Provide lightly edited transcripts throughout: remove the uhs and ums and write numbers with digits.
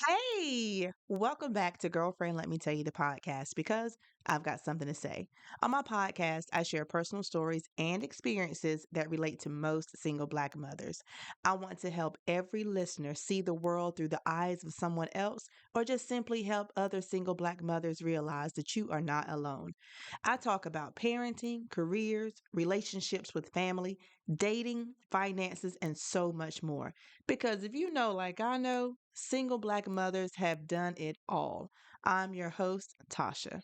Hey, welcome back to Girlfriend Let Me Tell You the podcast because I've got something to say. On my podcast, I share personal stories and experiences that relate to most single Black mothers. I want to help every listener see the world through the eyes of someone else or just simply help other single Black mothers realize that you are not alone. I talk about parenting, careers, relationships with family, dating, finances, and so much more. Because if you know, like I know, single Black mothers have done it all. I'm your host, Tasha.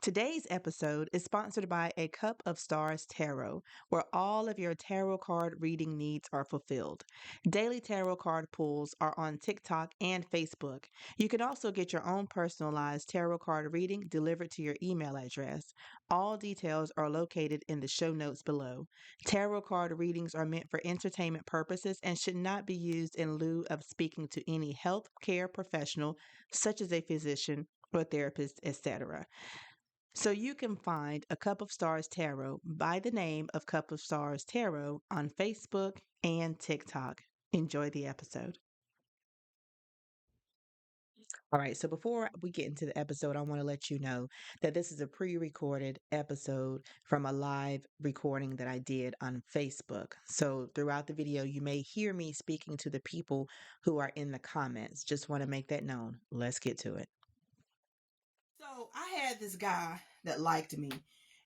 Today's episode is sponsored by A Cup of Stars Tarot, where all of your tarot card reading needs are fulfilled. Daily tarot card pulls are on TikTok and Facebook. You can also get your own personalized tarot card reading delivered to your email address. All details are located in the show notes below. Tarot card readings are meant for entertainment purposes and should not be used in lieu of speaking to any health care professional, such as a physician or therapist, etc. So you can find A Cup of Stars Tarot by the name of Cup of Stars Tarot on Facebook and TikTok. Enjoy the episode. All right, so before we get into the episode, I want to let you know that this is a pre recorded episode from a live recording that I did on Facebook. So throughout the video, you may hear me speaking to the people who are in the comments. Just want to make that known. Let's get to it. So I had this guy that liked me.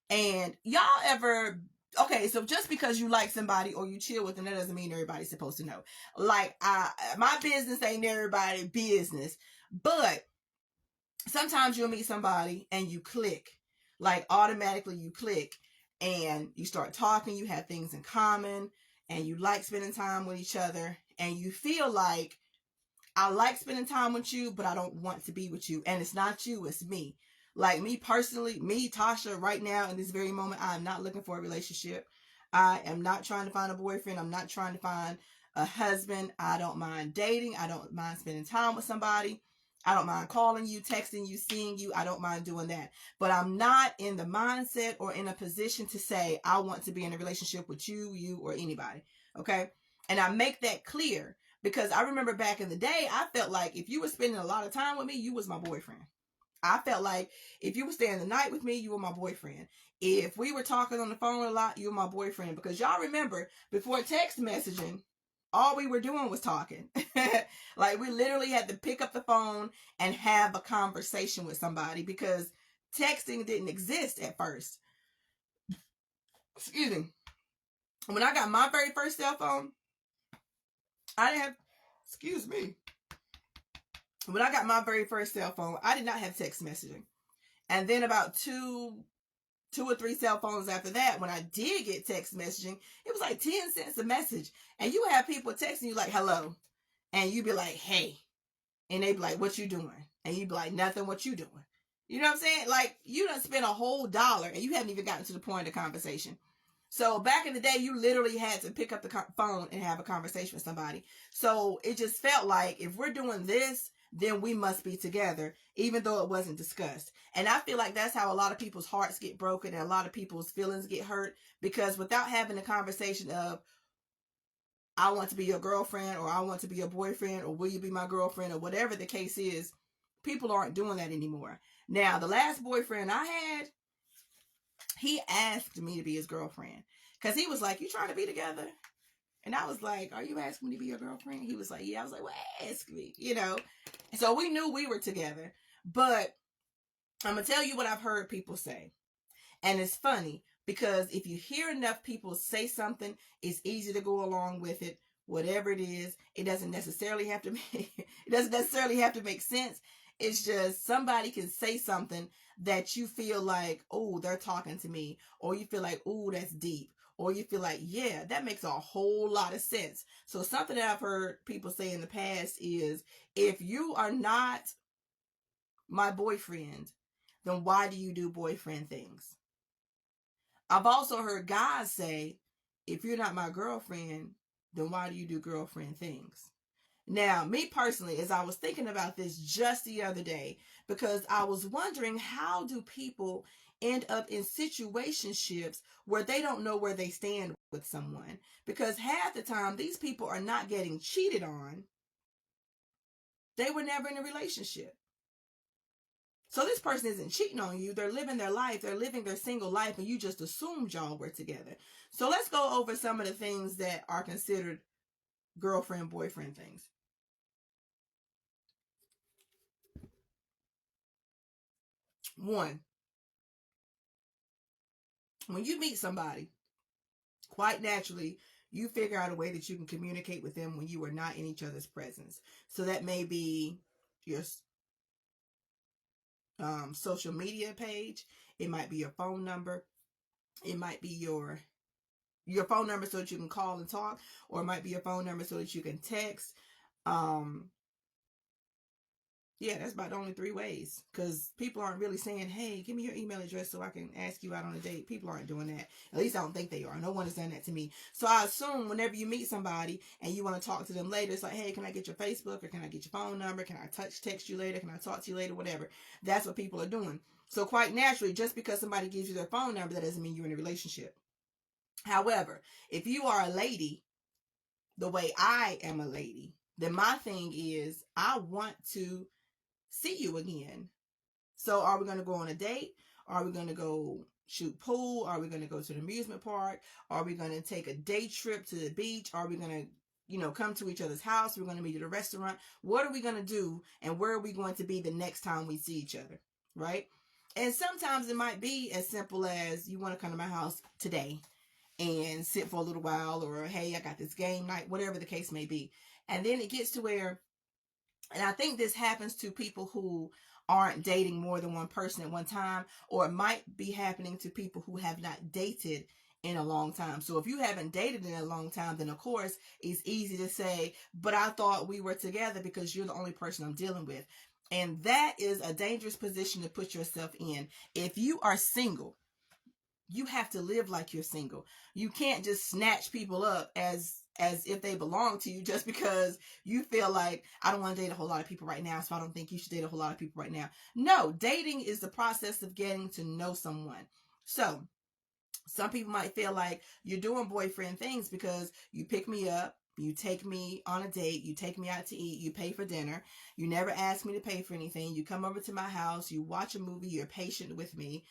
And y'all ever okay, so just because you like somebody or you chill with them, that doesn't mean everybody's supposed to know. Like my business ain't everybody's business. But sometimes you'll meet somebody and you click. Like automatically you click and you start talking, you have things in common, and you like spending time with each other, and you feel like I like spending time with you, but I don't want to be with you. And it's not you, it's me. Like me personally, me, Tasha, right now in this very moment, I am not looking for a relationship. I am not trying to find a boyfriend. I'm not trying to find a husband. I don't mind dating. I don't mind spending time with somebody. I don't mind calling you, texting you, seeing you. I don't mind doing that. But I'm not in the mindset or in a position to say, I want to be in a relationship with you, or anybody. Okay. And I make that clear because I remember back in the day, I felt like if you were spending a lot of time with me, you was my boyfriend. I felt like if you were staying the night with me, you were my boyfriend. If we were talking on the phone a lot, you were my boyfriend. Because y'all remember, before text messaging, all we were doing was talking. Like we literally had to pick up the phone and have a conversation with somebody because texting didn't exist at first. Excuse me. When I got my very first cell phone, I didn't have, excuse me. When I got my very first cell phone, I did not have text messaging. And then about two or three cell phones after that, when I did get text messaging, it was like 10 cents a message. And you have people texting you like, hello. And you be like, hey. And they be like, what you doing? And you be like, nothing, what you doing? You know what I'm saying? Like, you done spent a whole dollar and you haven't even gotten to the point of the conversation. So back in the day, you literally had to pick up the phone and have a conversation with somebody. So it just felt like if we're doing this, then we must be together, even though it wasn't discussed. And I feel like that's how a lot of people's hearts get broken and a lot of people's feelings get hurt, because without having a conversation of, I want to be your girlfriend, or I want to be your boyfriend, or will you be my girlfriend, or whatever the case is, people aren't doing that anymore. Now, the last boyfriend I had, he asked me to be his girlfriend because he was like, you trying to be together? And I was like, are you asking me to be your girlfriend? He was like, yeah. I was like, well, ask me, you know. So we knew we were together. But I'm going to tell you what I've heard people say. And it's funny because if you hear enough people say something, it's easy to go along with it. Whatever it is, it doesn't necessarily have to make sense. It's just somebody can say something that you feel like, oh, they're talking to me, or you feel like, oh, that's deep, or you feel like, yeah, that makes a whole lot of sense. So something that I've heard people say in the past is, if you are not my boyfriend, then why do you do boyfriend things? I've also heard guys say, if you're not my girlfriend, then why do you do girlfriend things? Now, me personally, as I was thinking about this just the other day, because I was wondering, how do people end up in situationships where they don't know where they stand with someone? Because half the time, these people are not getting cheated on. They were never in a relationship. So this person isn't cheating on you. They're living their life. They're living their single life, and you just assumed y'all were together. So let's go over some of the things that are considered girlfriend, boyfriend things. One, when you meet somebody, quite naturally, you figure out a way that you can communicate with them when you are not in each other's presence. So that may be your social media page. It might be your phone number. It might be your phone number so that you can call and talk, or it might be your phone number so that you can text. Yeah, that's about the only three ways, because people aren't really saying, hey, give me your email address so I can ask you out on a date. People aren't doing that. At least I don't think they are. No one has done that to me. So I assume whenever you meet somebody and you want to talk to them later, it's like, hey, can I get your Facebook, or can I get your phone number? Can I text you later? Can I talk to you later? Whatever. That's what people are doing. So quite naturally, just because somebody gives you their phone number, that doesn't mean you're in a relationship. However, if you are a lady, the way I am a lady, then my thing is, I want to see you again. So are we going to go on a date? Are we going to go shoot pool? Are we going to go to the amusement park? Are we going to take a day trip to the beach? Are we going to, come to each other's house? We're going to meet at a restaurant. What are we going to do? And where are we going to be the next time we see each other? Right? And sometimes it might be as simple as, you want to come to my house today and sit for a little while, or hey, I got this game night, whatever the case may be. And then it gets to where, and I think this happens to people who aren't dating more than one person at one time, or it might be happening to people who have not dated in a long time. So if you haven't dated in a long time, then of course it's easy to say, but I thought we were together, because you're the only person I'm dealing with. And that is a dangerous position to put yourself in. If you are single, you have to live like you're single. You can't just snatch people up as if they belong to you, just because you feel like, I don't want to date a whole lot of people right now, so I don't think you should date a whole lot of people right now. No, dating is the process of getting to know someone. So some people might feel like you're doing boyfriend things because you pick me up, you take me on a date, you take me out to eat, you pay for dinner, you never ask me to pay for anything, you come over to my house, you watch a movie, you're patient with me.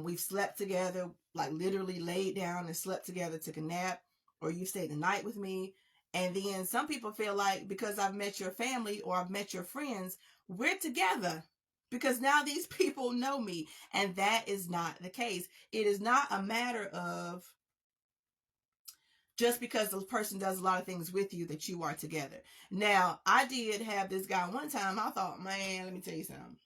We've slept together, like literally laid down and slept together, took a nap, or you stayed the night with me. And then some people feel like, because I've met your family or I've met your friends, we're together, because now these people know me. And that is not the case. It is not a matter of just because the person does a lot of things with you that you are together. Now, I did have this guy one time. I thought, man, let me tell you something.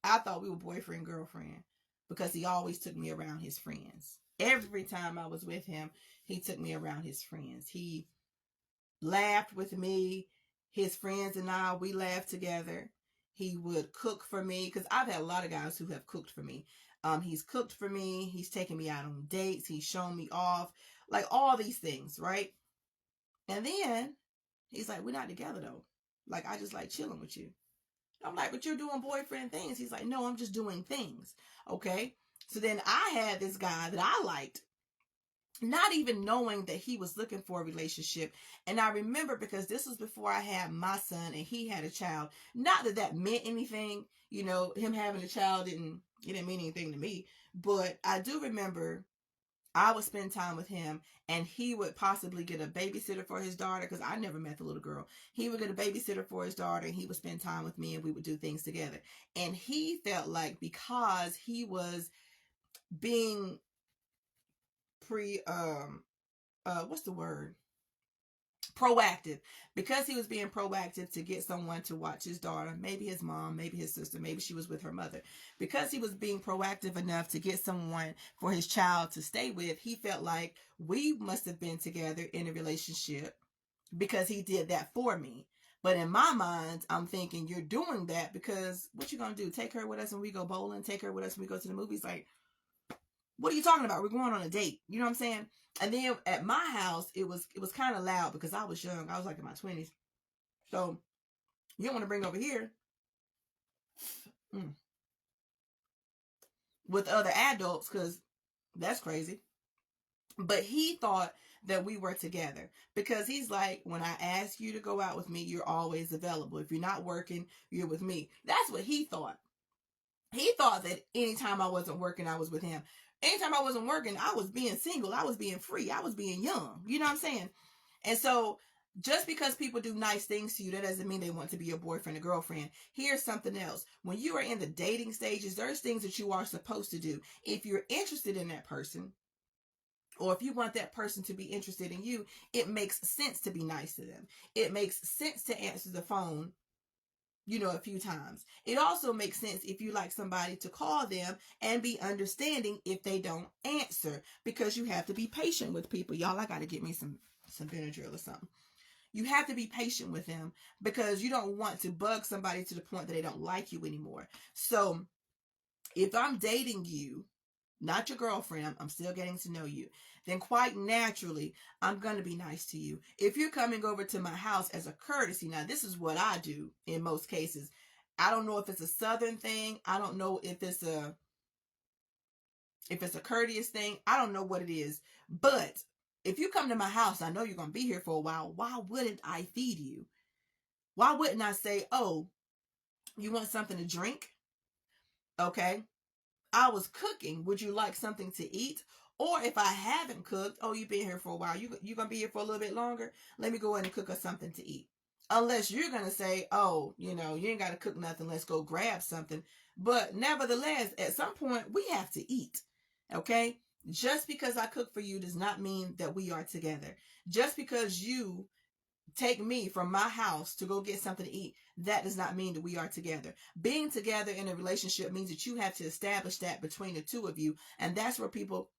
I thought we were boyfriend, girlfriend, because he always took me around his friends. Every time I was with him, he took me around his friends. He laughed with me. His friends and I, we laughed together. He would cook for me, because I've had a lot of guys who have cooked for me. He's cooked for me. He's taken me out on dates. He's shown me off, like all these things, right? And then he's like, we're not together though. Like, I just like chilling with you. I'm like, but you're doing boyfriend things. He's like, no, I'm just doing things. Okay. So then I had this guy that I liked, not even knowing that he was looking for a relationship. And I remember, because this was before I had my son and he had a child. Not that that meant anything, him having a child didn't mean anything to me. But I do remember I would spend time with him, and he would possibly get a babysitter for his daughter, because I never met the little girl. He would get a babysitter for his daughter, and he would spend time with me, and we would do things together. And he felt like, because he was being what's the word? Proactive, because he was being proactive to get someone to watch his daughter, maybe his mom, maybe his sister, maybe she was with her mother, because he was being proactive enough to get someone for his child to stay with. He felt like we must have been together in a relationship, because he did that for me. But in my mind, I'm thinking, you're doing that because what you gonna do? Take her with us when we go bowling? Take her with us when we go to the movies? Like, What are you talking about? We're going on a date. You know what I'm saying? And then at my house, it was kind of loud because I was young. I was like in my 20s. So you don't want to bring over here with other adults because that's crazy. But he thought that we were together because he's like, when I ask you to go out with me, you're always available. If you're not working, you're with me. That's what he thought. He thought that anytime I wasn't working, I was with him. Anytime I wasn't working, I was being single. I was being free. I was being young. You know what I'm saying? And so just because people do nice things to you, that doesn't mean they want to be your boyfriend or girlfriend. Here's something else. When you are in the dating stages, there's things that you are supposed to do. If you're interested in that person, or if you want that person to be interested in you, it makes sense to be nice to them. It makes sense to answer the phone, a few times. It also makes sense if you like somebody to call them and be understanding if they don't answer, because you have to be patient with people. Y'all, I got to get me some Benadryl or something. You have to be patient with them because you don't want to bug somebody to the point that they don't like you anymore. So if I'm dating you, not your girlfriend, I'm still getting to know you, then quite naturally, I'm going to be nice to you. If you're coming over to my house as a courtesy, now this is what I do in most cases. I don't know if it's a Southern thing. I don't know if it's a courteous thing. I don't know what it is. But if you come to my house, I know you're going to be here for a while. Why wouldn't I feed you? Why wouldn't I say, oh, you want something to drink? Okay. I was cooking. Would you like something to eat? Or if I haven't cooked, oh, you've been here for a while. You're going to be here for a little bit longer. Let me go ahead and cook us something to eat. Unless you're going to say, oh, you ain't got to cook nothing. Let's go grab something. But nevertheless, at some point, we have to eat. Okay? Just because I cook for you does not mean that we are together. Just because you take me from my house to go get something to eat, that does not mean that we are together. Being together in a relationship means that you have to establish that between the two of you. And that's where people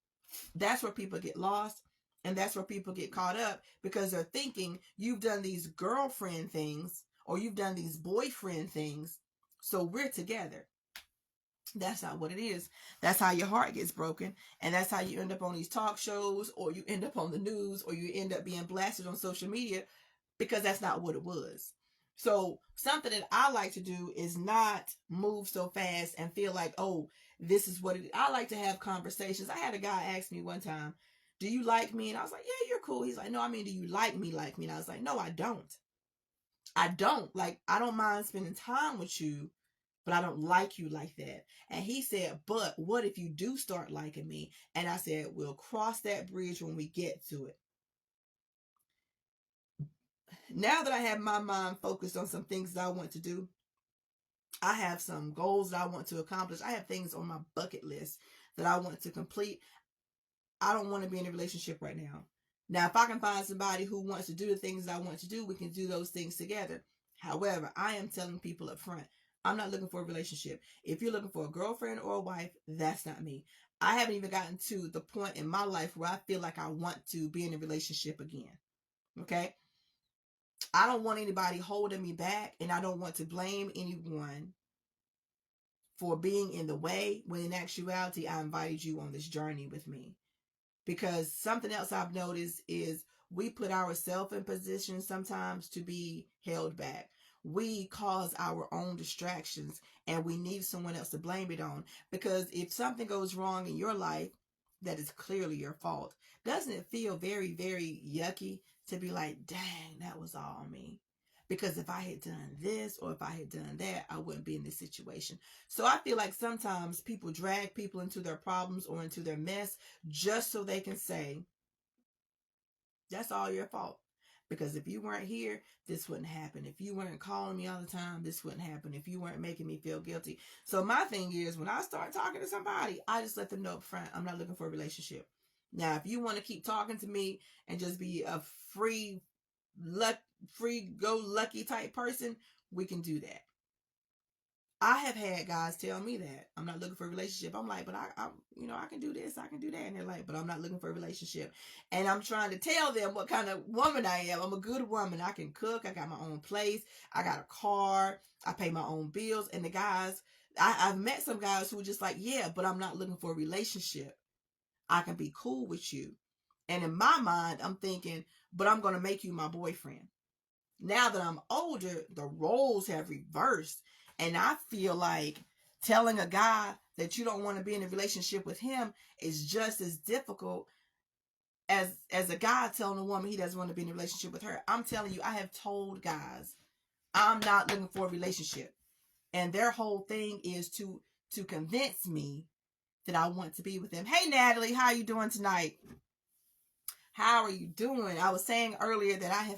get lost. And that's where people get caught up because they're thinking you've done these girlfriend things or you've done these boyfriend things, so we're together. That's not what it is. That's how your heart gets broken. And that's how you end up on these talk shows, or you end up on the news, or you end up being blasted on social media, because that's not what it was. So something that I like to do is not move so fast and feel like, oh, this is what it is. I like to have conversations. I had a guy ask me one time, do you like me? And I was like, yeah, you're cool. He's like, no, I mean, do you like me? And I was like, no, I don't. I don't. Like, I don't mind spending time with you, but I don't like you like that. And he said, but what if you do start liking me? And I said, we'll cross that bridge when we get to it. Now that I have my mind focused on some things that I want to do, I have some goals that I want to accomplish. I have things on my bucket list that I want to complete. I don't want to be in a relationship right now. Now, if I can find somebody who wants to do the things that I want to do, we can do those things together. However, I am telling people up front, I'm not looking for a relationship. If you're looking for a girlfriend or a wife, that's not me. I haven't even gotten to the point in my life where I feel like I want to be in a relationship again. Okay? I don't want anybody holding me back, and I don't want to blame anyone for being in the way, when in actuality, I invited you on this journey with me. Because something else I've noticed is we put ourselves in positions sometimes to be held back. We cause our own distractions, and we need someone else to blame it on. Because if something goes wrong in your life, that is clearly your fault. Doesn't it feel very, very yucky to be like, dang, that was all me? Because if I had done this or if I had done that, I wouldn't be in this situation. So I feel like sometimes people drag people into their problems or into their mess just so they can say, that's all your fault. Because if you weren't here, this wouldn't happen. If you weren't calling me all the time, this wouldn't happen. If you weren't making me feel guilty. So my thing is, when I start talking to somebody, I just let them know up front, I'm not looking for a relationship. Now, if you want to keep talking to me and just be a free go lucky type person, we can do that. I have had guys tell me that I'm not looking for a relationship. I'm like, but I can do this, I can do that. And they're like, but I'm not looking for a relationship. And I'm trying to tell them what kind of woman I am. I'm a good woman. I can cook. I got my own place. I got a car. I pay my own bills. And the guys, I've met some guys who are just like, yeah, but I'm not looking for a relationship. I can be cool with you. And in my mind, I'm thinking, but I'm going to make you my boyfriend. Now that I'm older, the roles have reversed. And I feel like telling a guy that you don't want to be in a relationship with him is just as difficult as a guy telling a woman he doesn't want to be in a relationship with her. I'm telling you, I have told guys, I'm not looking for a relationship. And their whole thing is to convince me that I want to be with them. Hey Natalie, how are you doing tonight? How are you doing? I was saying earlier that I've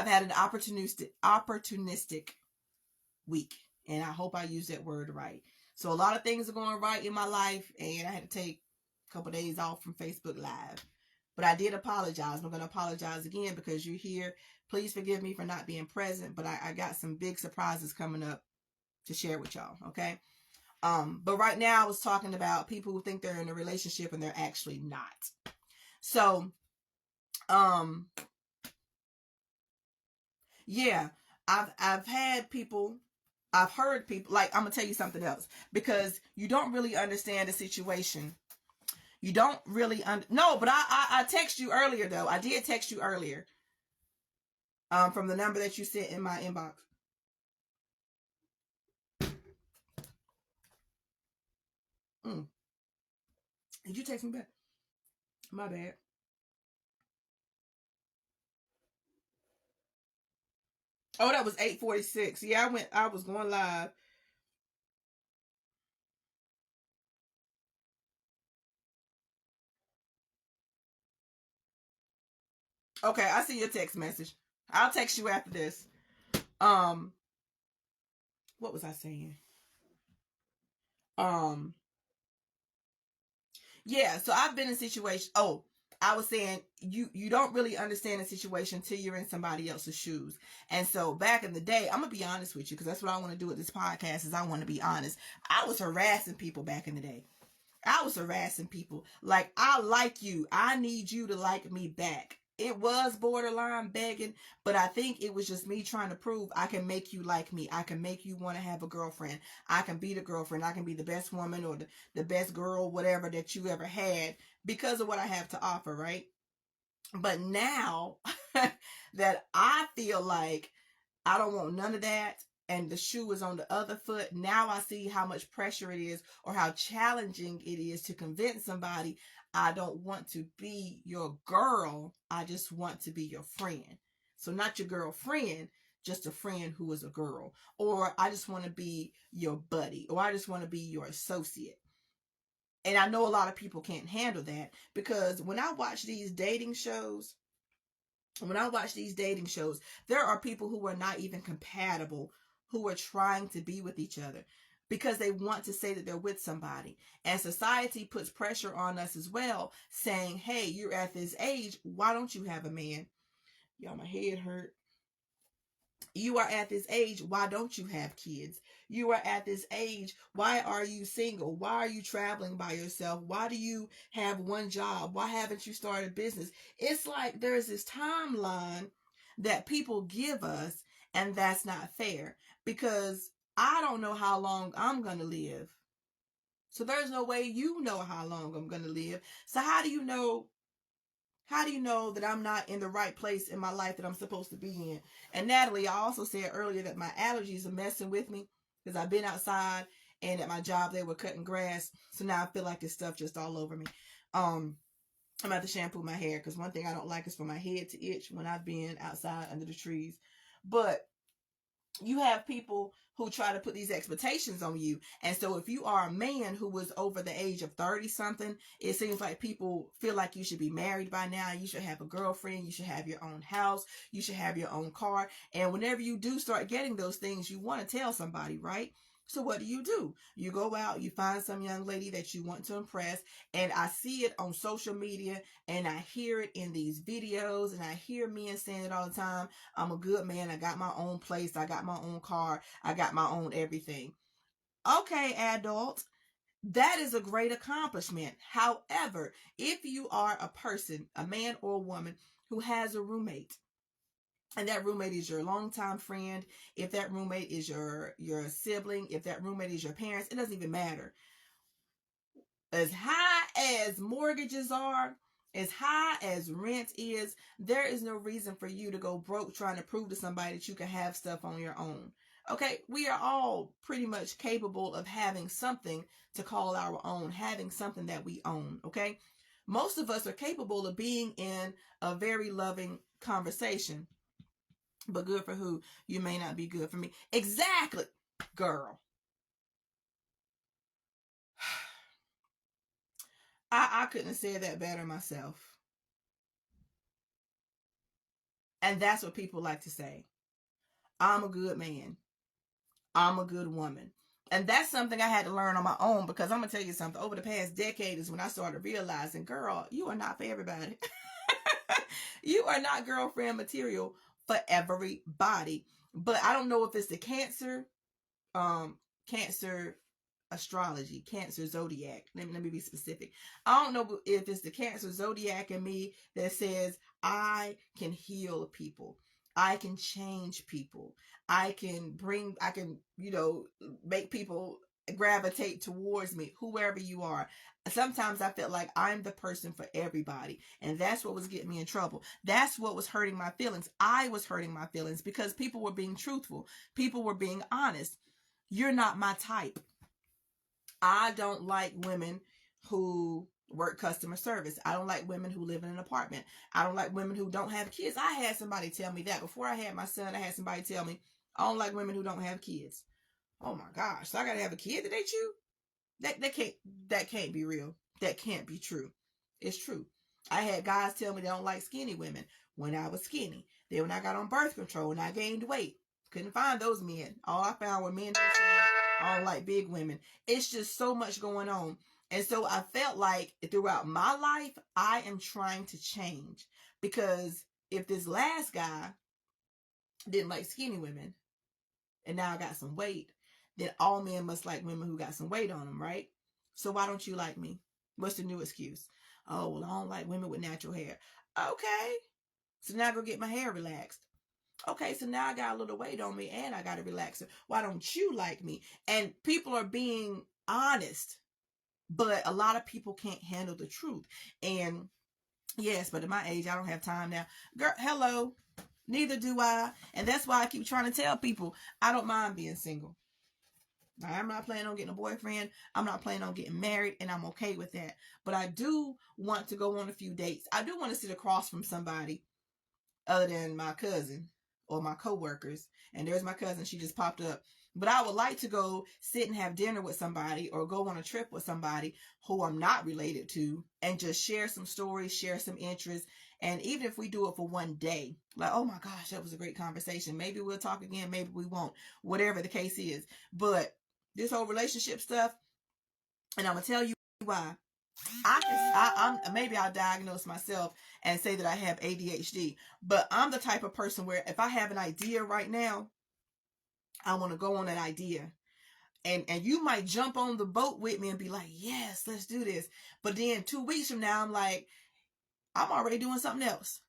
had an opportunistic week, and I hope I use that word right. So a lot of things are going right in my life, and I had to take a couple of days off from Facebook Live. But I did apologize. I'm going to apologize again because you're here. Please forgive me for not being present, but I got some big surprises coming up to share with y'all, okay? But right now I was talking about people who think they're in a relationship and they're actually not. So, yeah, I've had people, I've heard people, like, I'm gonna tell you something else, because you don't really understand the situation. You don't really no, but I text you earlier though. I did text you earlier. From the number that you sent in my inbox. Did you text me back? My bad. Oh, that was 8:46. Yeah, I was going live. Okay, I see your text message. I'll text you after this. Um, what was I saying? Um, yeah, so I've been in situations. Oh, I was saying you don't really understand the situation until you're in somebody else's shoes. And so back in the day, I'm gonna be honest with you, because that's what I want to do with this podcast is I want to be honest. I was harassing people back in the day. I was harassing people. Like, I like you. I need you to like me back. It was borderline begging, but I think it was just me trying to prove I can make you like me. I can make you want to have a girlfriend. I can be the girlfriend. I can be the best woman or the best girl, whatever that you ever had, because of what I have to offer, right? But now that I feel like I don't want none of that, and the shoe is on the other foot, now I see how much pressure it is, or how challenging it is to convince somebody I don't want to be your girl. I just want to be your friend. So not your girlfriend, just a friend who is a girl. Or I just want to be your buddy, or I just want to be your associate. And I know a lot of people can't handle that, because when I watch these dating shows, there are people who are not even compatible, who are trying to be with each other because they want to say that they're with somebody. And society puts pressure on us as well, saying, hey, you're at this age, why don't you have a man? Y'all, my head hurt. You are at this age, why don't you have kids? You are at this age, why are you single? Why are you traveling by yourself? Why do you have one job? Why haven't you started a business? It's like there's this timeline that people give us, and that's not fair, because I don't know how long I'm going to live. So there's no way you know how long I'm going to live. So how do you know that I'm not in the right place in my life that I'm supposed to be in? And Natalie, I also said earlier that my allergies are messing with me, because I've been outside, and at my job they were cutting grass. So now I feel like this stuff just all over me. I'm about to shampoo my hair, because one thing I don't like is for my head to itch when I've been outside under the trees. But you have people who try to put these expectations on you. And so if you are a man who was over the age of 30 something, it seems like people feel like you should be married by now. You should have a girlfriend. You should have your own house. You should have your own car. And whenever you do start getting those things, you want to tell somebody, right? So what do? You go out, you find some young lady that you want to impress. And I see it on social media, and I hear it in these videos, and I hear men saying it all the time. I'm a good man. I got my own place. I got my own car. I got my own everything. Okay, adult. That is a great accomplishment. However, if you are a person, a man or a woman, who has a roommate, and that roommate is your longtime friend, if that roommate is your sibling, if that roommate is your parents, it doesn't even matter. as high as mortgages are, as high as rent is, there is no reason for you to go broke trying to prove to somebody that you can have stuff on your own. Okay, we are all pretty much capable of having something to call our own, having something that we own. Okay, most of us are capable of being in a very loving conversation, but good for who? You may not be good for me. Exactly, girl. I couldn't have said that better myself. And that's what people like to say. I'm a good man. I'm a good woman. And that's something I had to learn on my own, because I'm going to tell you something. Over the past decade is when I started realizing, girl, you are not for everybody. You are not girlfriend material for everybody. But I don't know if it's the Cancer astrology, Cancer zodiac. Let me be specific. I don't know if it's the Cancer zodiac in me that says I can heal people. I can change people. I can, make people gravitate towards me, whoever you are. Sometimes I felt like I'm the person for everybody. And that's what was getting me in trouble. That's what was hurting my feelings. I was hurting my feelings because people were being truthful. People were being honest. You're not my type. I don't like women who work customer service. I don't like women who live in an apartment. I don't like women who don't have kids. I had somebody tell me that. Before I had my son, I had somebody tell me, I don't like women who don't have kids. Oh my gosh. So I gotta have a kid to date you? That can't be real. That can't be true. It's true. I had guys tell me they don't like skinny women when I was skinny. Then when I got on birth control and I gained weight, couldn't find those men. All I found were men who said, I don't like big women. It's just so much going on. And so I felt like throughout my life, I am trying to change. Because if this last guy didn't like skinny women, and now I got some weight, then all men must like women who got some weight on them, right? So why don't you like me? What's the new excuse? Oh, well, I don't like women with natural hair. Okay. So now I go get my hair relaxed. Okay, so now I got a little weight on me and I got to relax it. Why don't you like me? And people are being honest, but a lot of people can't handle the truth. And yes, but at my age, I don't have time now. Girl, hello. Neither do I. And that's why I keep trying to tell people I don't mind being single. I'm not planning on getting a boyfriend. I'm not planning on getting married, and I'm okay with that. But I do want to go on a few dates. I do want to sit across from somebody other than my cousin or my coworkers. And there's my cousin. She just popped up. But I would like to go sit and have dinner with somebody or go on a trip with somebody who I'm not related to and just share some stories, share some interests. And even if we do it for one day, like, oh my gosh, that was a great conversation. Maybe we'll talk again. Maybe we won't. Whatever the case is. But this whole relationship stuff, and I'm going to tell you why. Maybe I'll diagnose myself and say that I have ADHD, but I'm the type of person where if I have an idea right now, I want to go on that idea. And you might jump on the boat with me and be like, yes, let's do this. But then 2 weeks from now, I'm like, I'm already doing something else.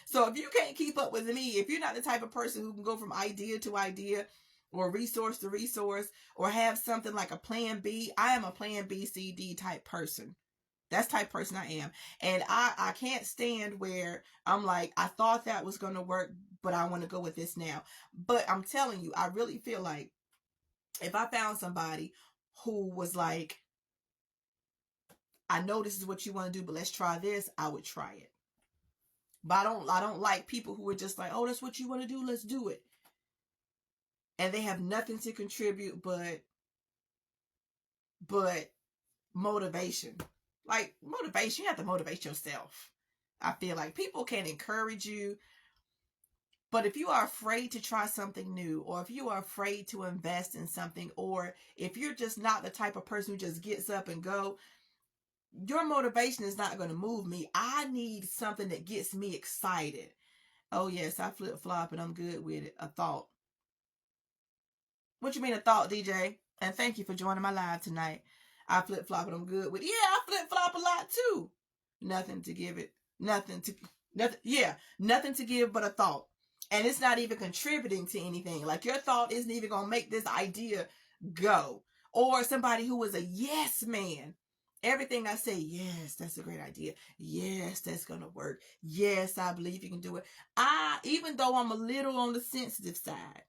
So if you can't keep up with me, if you're not the type of person who can go from idea to idea or resource to resource or have something like a plan B, I am a plan B, C, D type person. That's the type of person I am. And I can't stand where I'm like, I thought that was going to work, but I want to go with this now. But I'm telling you, I really feel like if I found somebody who was like, I know this is what you want to do, but let's try this, I would try it. But I don't like people who are just like, oh, that's what you want to do, let's do it. And they have nothing to contribute but motivation. Like motivation, you have to motivate yourself. I feel like people can encourage you, but if you are afraid to try something new, or if you are afraid to invest in something, or if you're just not the type of person who just gets up and go, your motivation is not going to move me. I need something that gets me excited. Oh yes, I flip-flop and I'm good with it. A thought. What you mean a thought, DJ? And thank you for joining my live tonight. I flip-flop and I'm good with it. Yeah, I flip-flop a lot too. Nothing to give it. Nothing to give but a thought. And it's not even contributing to anything. Like your thought isn't even going to make this idea go. or somebody who is a yes man. Everything I say, yes, that's a great idea. Yes, that's going to work. Yes, I believe you can do it. Even though I'm a little on the sensitive side.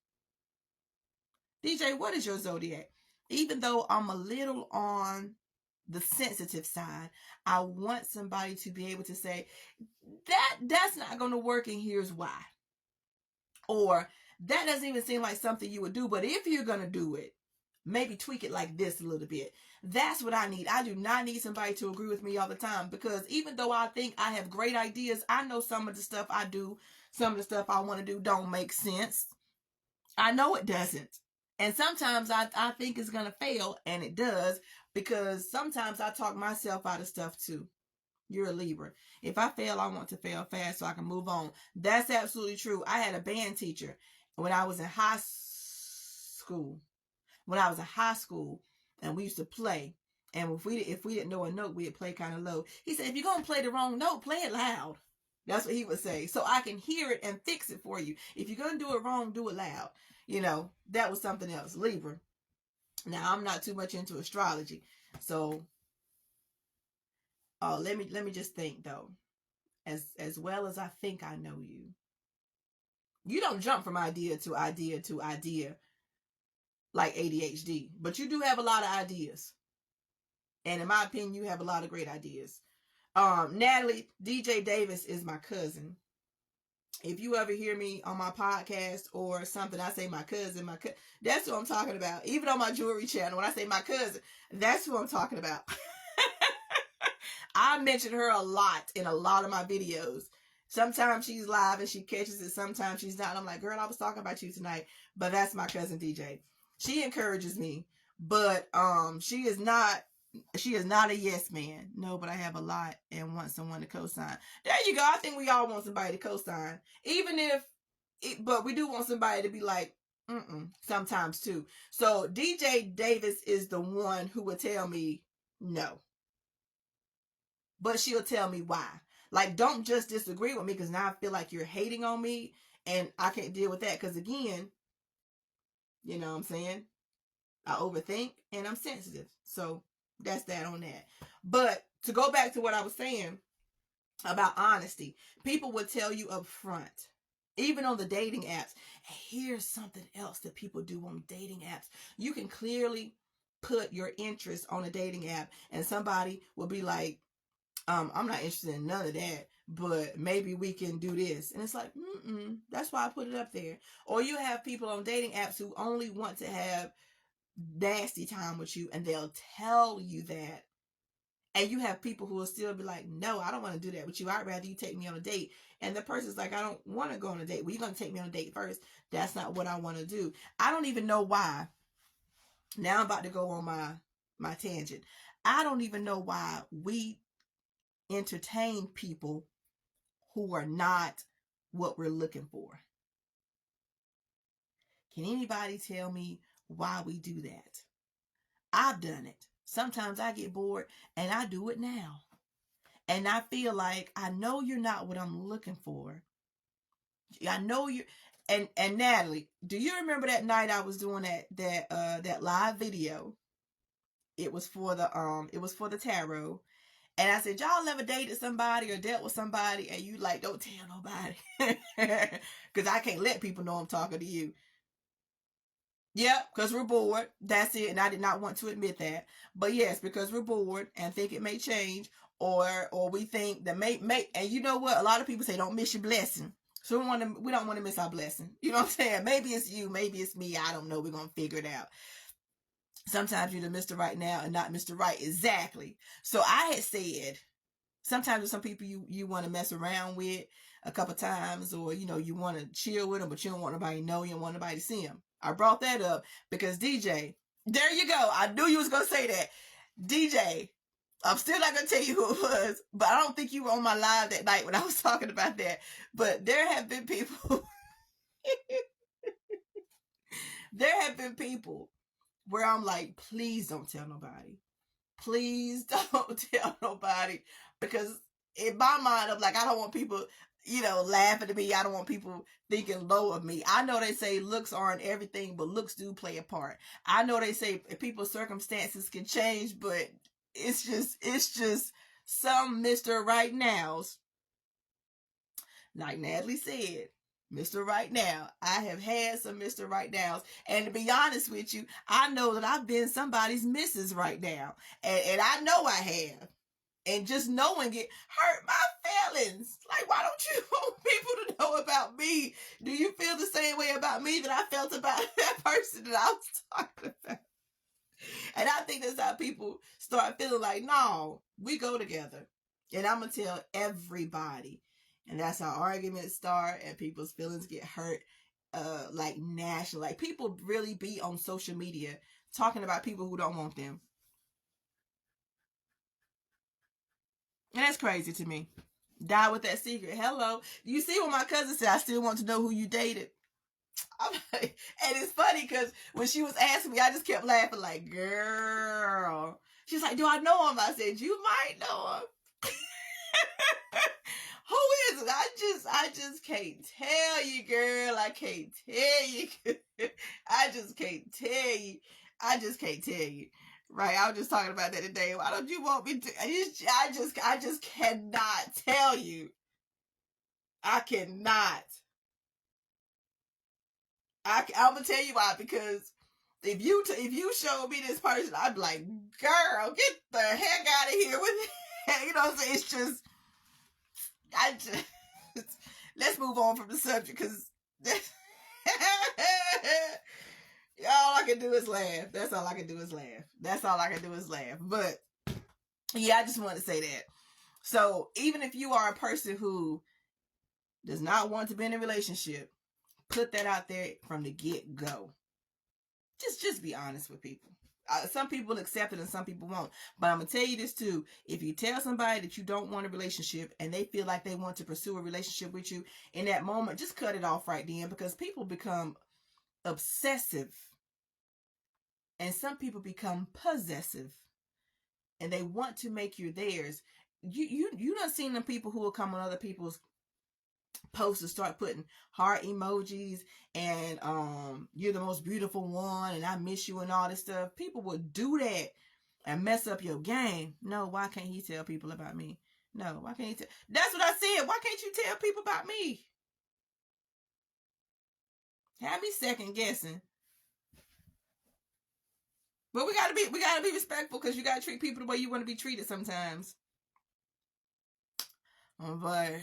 DJ, what is your zodiac? Even though I'm a little on the sensitive side, I want somebody to be able to say, that's not going to work and here's why. Or that doesn't even seem like something you would do, but if you're going to do it, maybe tweak it like this a little bit. That's what I need. I do not need somebody to agree with me all the time, because even though I think I have great ideas, I know some of the stuff I do, some of the stuff I want to do don't make sense. I know it doesn't. And sometimes I think it's going to fail, and it does, because sometimes I talk myself out of stuff too. You're a Libra. If I fail, I want to fail fast so I can move on. That's absolutely true. I had a band teacher when I was in high school. And we used to play. And if we didn't know a note, we'd play kind of low. He said, if you're going to play the wrong note, play it loud. That's what he would say. So I can hear it and fix it for you. If you're going to do it wrong, do it loud. You know, that was something else. Libra. Now, I'm not too much into astrology. So, let me just think, though. As well as I think I know you. You don't jump from idea to idea to idea like ADHD. But you do have a lot of ideas. And in my opinion, you have a lot of great ideas. Natalie, DJ Davis is my cousin. If you ever hear me on my podcast or something, I say my cousin, that's who I'm talking about. Even on my jewelry channel, when I say my cousin, that's who I'm talking about. I mention her a lot in a lot of my videos. Sometimes she's live and she catches it. Sometimes she's not. I'm like, girl, I was talking about you tonight. But that's my cousin DJ. She encourages me. But she is not a yes man. No, but I have a lot and want someone to co-sign. There you go. I think we all want somebody to co-sign. But we do want somebody to be like, sometimes too. So DJ Davis is the one who would tell me no. But she'll tell me why. Like, don't just disagree with me, because now I feel like you're hating on me and I can't deal with that. Because again, you know what I'm saying? I overthink and I'm sensitive. So that's that on that. But to go back to what I was saying about honesty, people would tell you up front, even on the dating apps. Here's something else that people do on dating apps. You can clearly put your interest on a dating app and somebody will be like, I'm not interested in none of that, but maybe we can do this. And it's like, that's why I put it up there. Or you have people on dating apps who only want to have nasty time with you, and they'll tell you that. And you have people who will still be like, no, I don't want to do that with you. I'd rather you take me on a date. And the person's like, I don't want to go on a date. Well, you're going to take me on a date first. That's not what I want to do. I don't even know why. Now I'm about to go on my tangent. I don't even know why we entertain people who are not what we're looking for. Can anybody tell me why we do that? I've done it. Sometimes I get bored and I do it now. And I feel like, I know you're not what I'm looking for. I know you. And Natalie, do you remember that night I was doing that live video? It was for the tarot. And I said, y'all ever dated somebody or dealt with somebody and you like, don't tell nobody. Because I can't let people know I'm talking to you. Yep, because we're bored. That's it. And I did not want to admit that. But yes, because we're bored and think it may change, or we think that may and you know what? A lot of people say don't miss your blessing. So we don't want to miss our blessing. You know what I'm saying? Maybe it's you, maybe it's me. I don't know. We're gonna figure it out. Sometimes you're the Mr. Right now and not Mr. Right. Exactly. So I had said, sometimes with some people you want to mess around with a couple times, or you want to chill with them, but you don't want nobody to know, you don't want nobody to see them. I brought that up because DJ, there you go. I knew you was gonna say that. DJ, I'm still not gonna tell you who it was, but I don't think you were on my live that night when I was talking about that. But there have been people there have been people where I'm like, please don't tell nobody. Please don't tell nobody. Because in my mind, I'm like, I don't want people, laughing at me. I don't want people thinking low of me. I know they say looks aren't everything, but looks do play a part. I know they say people's circumstances can change, but it's just some Mr. Right Nows. Like Natalie said, Mr. Right Now. I have had some Mr. Right Nows. And to be honest with you, I know that I've been somebody's Mrs. Right Now. And I know I have. And just knowing it hurt my feelings. Like, why don't you want people to know about me? Do you feel the same way about me that I felt about that person that I was talking about? And I think that's how people start feeling like, no, we go together. And I'm going to tell everybody. And that's how arguments start and people's feelings get hurt, like national. Like, people really be on social media talking about people who don't want them. And that's crazy to me. Die with that secret. Hello. You see what my cousin said? I still want to know who you dated. And it's funny because when she was asking me, I just kept laughing like, girl. She's like, do I know him? I said, you might know him. Who is it? I just can't tell you, girl. I can't tell you. I just can't tell you. I just can't tell you. Right, I was just talking about that today. Why don't you want me to? I just cannot tell you. I cannot. I'm gonna tell you why, because if you showed me this person, I'd be like, girl, get the heck out of here with it. You know what I'm saying? It's just, let's move on from the subject, because all I can do is laugh. That's all I can do is laugh. That's all I can do is laugh. But yeah, I just want to say that. So even if you are a person who does not want to be in a relationship, put that out there from the get-go. Just be honest with people. Some people accept it and some people won't. But I'm going to tell you this too. If you tell somebody that you don't want a relationship and they feel like they want to pursue a relationship with you, in that moment, just cut it off right then, because people become obsessive. And some people become possessive. And they want to make you theirs. You done seen them people who will come on other people's posts and start putting heart emojis and you're the most beautiful one and I miss you and all this stuff. People will do that and mess up your game. No, why can't he tell people about me? No, why can't he tell? That's what I said. Why can't you tell people about me? Have me second guessing. But we gotta be respectful, because you gotta treat people the way you want to be treated sometimes. Oh boy.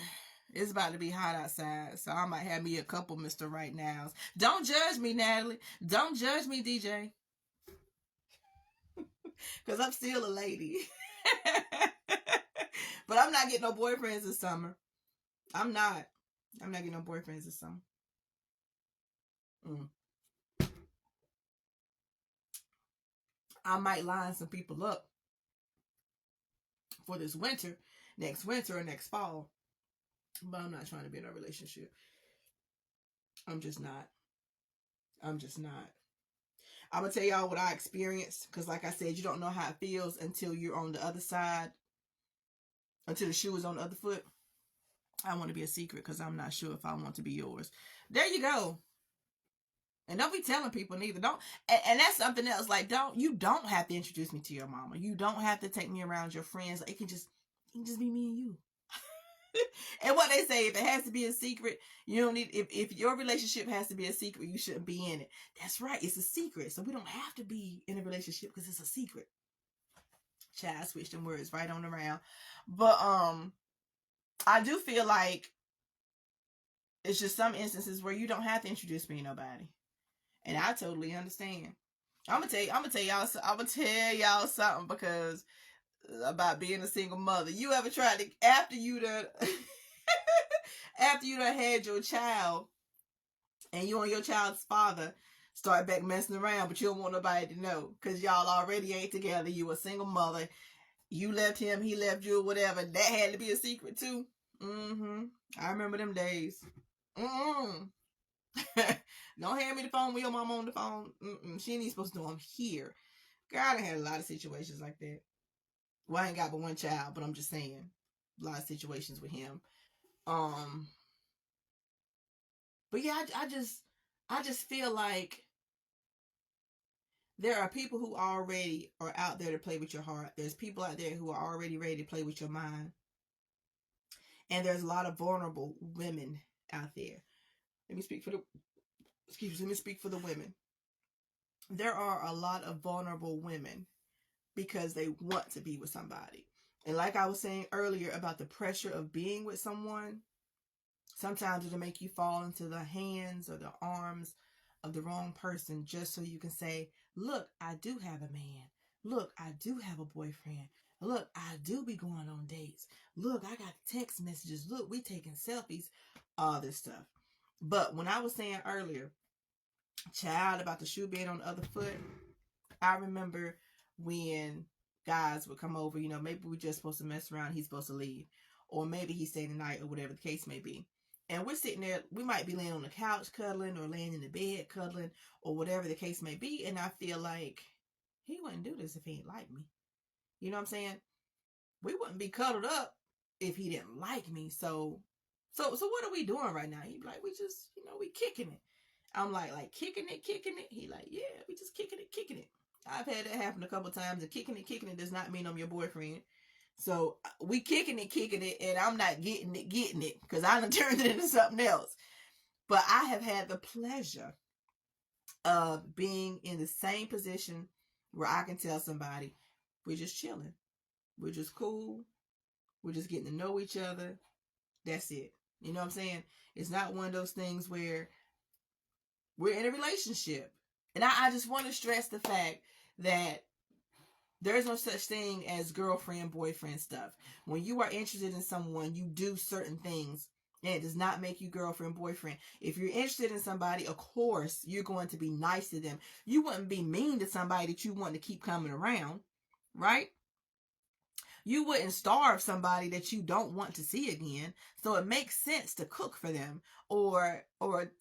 It's about to be hot outside, so I might have me a couple Mr. Right Nows. Don't judge me, Natalie. Don't judge me, DJ. Because I'm still a lady. But I'm not getting no boyfriends this summer. I'm not getting no boyfriends this summer. I might line some people up for this winter, next winter or next fall. But I'm not trying to be in a relationship. I'm just not. I'm going to tell y'all what I experienced, because like I said, you don't know how it feels until you're on the other side, until the shoe is on the other foot. I want to be a secret, because I'm not sure if I want to be yours. There you go. And don't be telling people neither. Don't. And that's something else. Like, you don't have to introduce me to your mama. You don't have to take me around your friends. Like, it can just be me and you. And what they say, if it has to be a secret, you don't need, if your relationship has to be a secret, you shouldn't be in it. That's right. It's a secret. So we don't have to be in a relationship because it's a secret. Child, switch them words right on around. But, I do feel like it's just some instances where you don't have to introduce me to nobody. And I totally understand. I'm gonna tell y'all something, because about being a single mother. You ever tried to, after you done had your child and you and your child's father start back messing around, but you don't want nobody to know because y'all already ain't together. You a single mother. You left him, he left you, or whatever. That had to be a secret too. I remember them days. Don't hand me the phone with your mama on the phone. She ain't supposed to know I'm here. Girl, I done had a lot of situations like that. Well, I ain't got but one child, but I'm just saying, a lot of situations with him. But yeah, I just feel like there are people who already are out there to play with your heart. There's people out there who are already ready to play with your mind. And there's a lot of vulnerable women out there. Let me speak for the let me speak for the women. There are a lot of vulnerable women because they want to be with somebody. And like I was saying earlier about the pressure of being with someone, sometimes it'll make you fall into the hands or the arms of the wrong person just so you can say, look, I do have a man. Look, I do have a boyfriend. Look, I do be going on dates. Look, I got text messages. Look, we taking selfies. All this stuff. But when I was saying earlier, child, about the shoe being on the other foot, I remember when guys would come over, maybe we're just supposed to mess around, he's supposed to leave. Or maybe he's staying the night or whatever the case may be. And we're sitting there, we might be laying on the couch cuddling or laying in the bed cuddling or whatever the case may be. And I feel like he wouldn't do this if he ain't like me. You know what I'm saying? We wouldn't be cuddled up if he didn't like me. So what are we doing right now? He'd be like, we just, we kicking it. I'm like kicking it. He like, yeah, we just kicking it. I've had that happen a couple times, and kicking it does not mean I'm your boyfriend. So we kicking it, and I'm not getting it, because I done turned it into something else. But I have had the pleasure of being in the same position where I can tell somebody, we're just chilling. We're just cool. We're just getting to know each other. That's it. You know what I'm saying? It's not one of those things where we're in a relationship. And I just want to stress the fact that there's no such thing as girlfriend, boyfriend stuff. When you are interested in someone, you do certain things. And it does not make you girlfriend, boyfriend. If you're interested in somebody, of course, you're going to be nice to them. You wouldn't be mean to somebody that you want to keep coming around, right? You wouldn't starve somebody that you don't want to see again. So it makes sense to cook for them or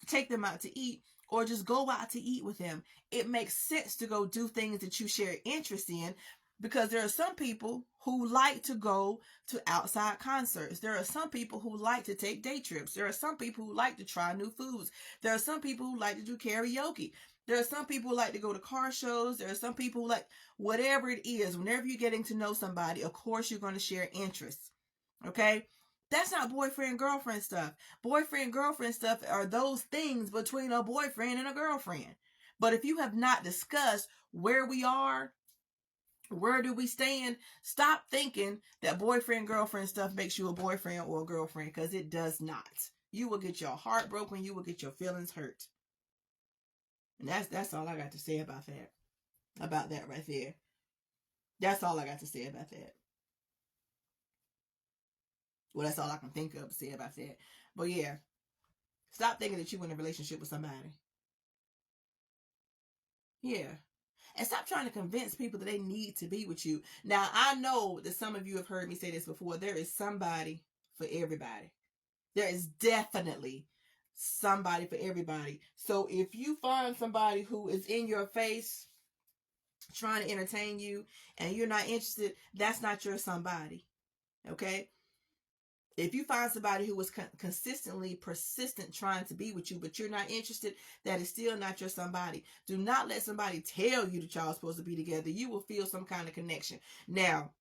take them out to eat or just go out to eat with them. It makes sense to go do things that you share interest in, because there are some people who like to go to outside concerts. There are some people who like to take day trips. There are some people who like to try new foods. There are some people who like to do karaoke. There are some people who like to go to car shows. There are some people who like whatever it is. Whenever you're getting to know somebody, of course you're going to share interests. Okay? That's not boyfriend, girlfriend stuff. Boyfriend, girlfriend stuff are those things between a boyfriend and a girlfriend. But if you have not discussed where we are, where do we stand, stop thinking that boyfriend, girlfriend stuff makes you a boyfriend or a girlfriend, because it does not. You will get your heart broken. You will get your feelings hurt. And that's all I got to say about that. About that right there. That's all I got to say about that. Well, that's all I can think of to say about that. But yeah, stop thinking that you're in a relationship with somebody. Yeah. And stop trying to convince people that they need to be with you. Now, I know that some of you have heard me say this before. There is somebody for everybody. There is definitely somebody for everybody. So if you find somebody who is in your face trying to entertain you and you're not interested, that's not your somebody. Okay? If you find somebody who is consistently persistent trying to be with you, but you're not interested, that is still not your somebody. Do not let somebody tell you that y'all are supposed to be together. You will feel some kind of connection. Now,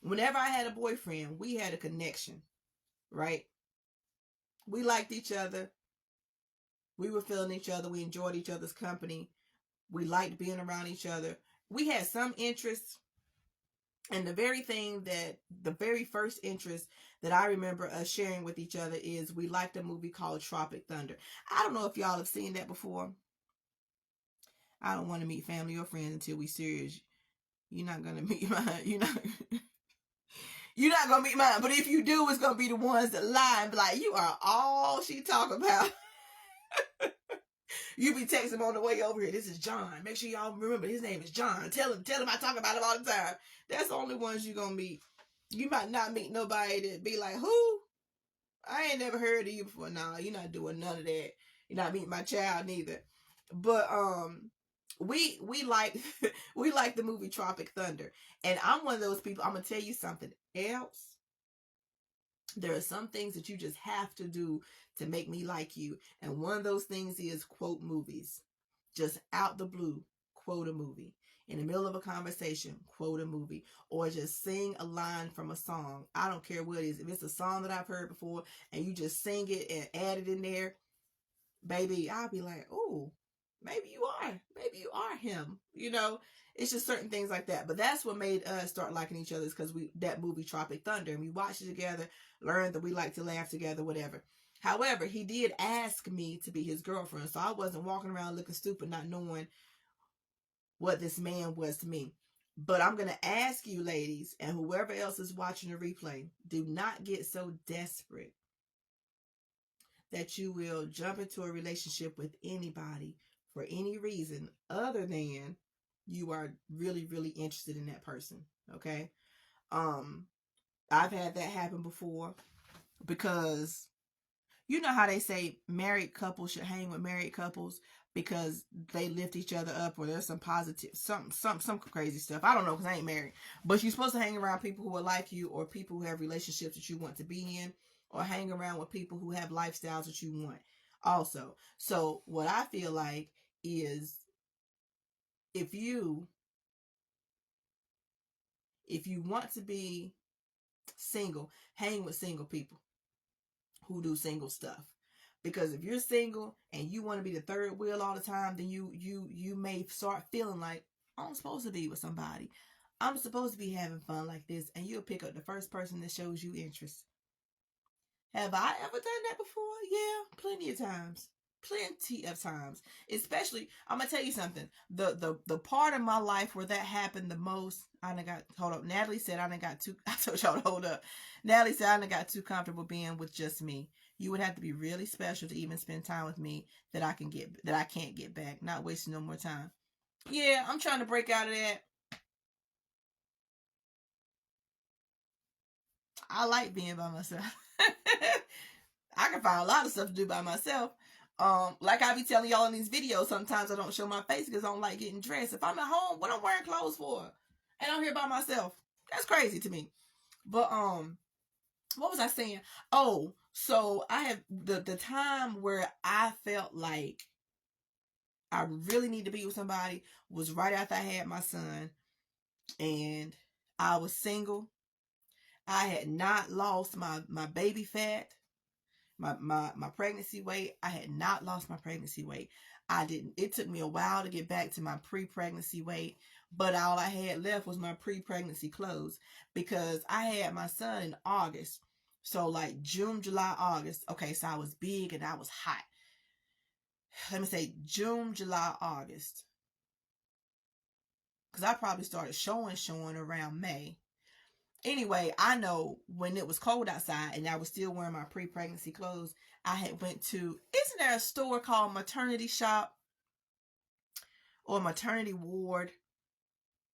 whenever I had a boyfriend, we had a connection, right? We liked each other. We were feeling each other. We enjoyed each other's company. We liked being around each other. We had some interests. And the very first interest that I remember us sharing with each other is we liked a movie called Tropic Thunder. I don't know if y'all have seen that before. I don't want to meet family or friends until we serious. You're not going to meet mine. You're not going to meet mine. But if you do, it's going to be the ones that lie and be like, you are all she talk about. You be texting him on the way over here. This is John. Make sure y'all remember his name is John. Tell him I talk about him all the time. That's the only ones you're going to meet. You might not meet nobody that be like, who? I ain't never heard of you before. Nah, you're not doing none of that. You're not meeting my child neither. But we like we like the movie Tropic Thunder. And I'm one of those people, I'm gonna tell you something else. There are some things that you just have to do to make me like you. And one of those things is quote movies. Just out the blue, quote a movie. In the middle of a conversation, quote a movie. Or just sing a line from a song. I don't care what it is. If it's a song that I've heard before and you just sing it and add it in there, baby, I'll be like, oh, maybe you are him. You know, it's just certain things like that. But that's what made us start liking each other, is because that movie Tropic Thunder, and we watched it together, learned that we like to laugh together, whatever. However, he did ask me to be his girlfriend, so I wasn't walking around looking stupid, not knowing what this man was to me. But I'm going to ask you, ladies, and whoever else is watching the replay, do not get so desperate that you will jump into a relationship with anybody for any reason other than you are really, really interested in that person. Okay. I've had that happen before, because you know how they say married couples should hang with married couples because they lift each other up, or there's some positive, some crazy stuff. I don't know, because I ain't married. But you're supposed to hang around people who are like you, or people who have relationships that you want to be in, or hang around with people who have lifestyles that you want also. So what I feel like is, if you want to be single, hang with single people who do single stuff. Because if you're single and you want to be the third wheel all the time, then you may start feeling like, I'm supposed to be with somebody. I'm supposed to be having fun like this. And you'll pick up the first person that shows you interest. Have I ever done that before? Yeah, plenty of times. Plenty of times. Especially, I'm going to tell you something. The part of my life where that happened the most, hold up. Natalie said I told y'all to hold up. Natalie said I done got too comfortable being with just me. You would have to be really special to even spend time with me that I can't get back. Not wasting no more time. Yeah, I'm trying to break out of that. I like being by myself. I can find a lot of stuff to do by myself. Like I be telling y'all in these videos, sometimes I don't show my face because I don't like getting dressed. If I'm at home, what I'm wearing clothes for? And I'm here by myself. That's crazy to me. But what was I saying? Oh, so I have the time where I felt like I really need to be with somebody was right after I had my son, and I was single. I had not lost my baby fat, my pregnancy weight. I had not lost my pregnancy weight. It took me a while to get back to my pre-pregnancy weight, but all I had left was my pre-pregnancy clothes, because I had my son in August. So like June, July, August. Okay, so I was big and I was hot. Let me say June, July, August. Because I probably started showing around May. Anyway, I know when it was cold outside and I was still wearing my pre-pregnancy clothes, I had went to, isn't there a store called Maternity Shop or Maternity Ward?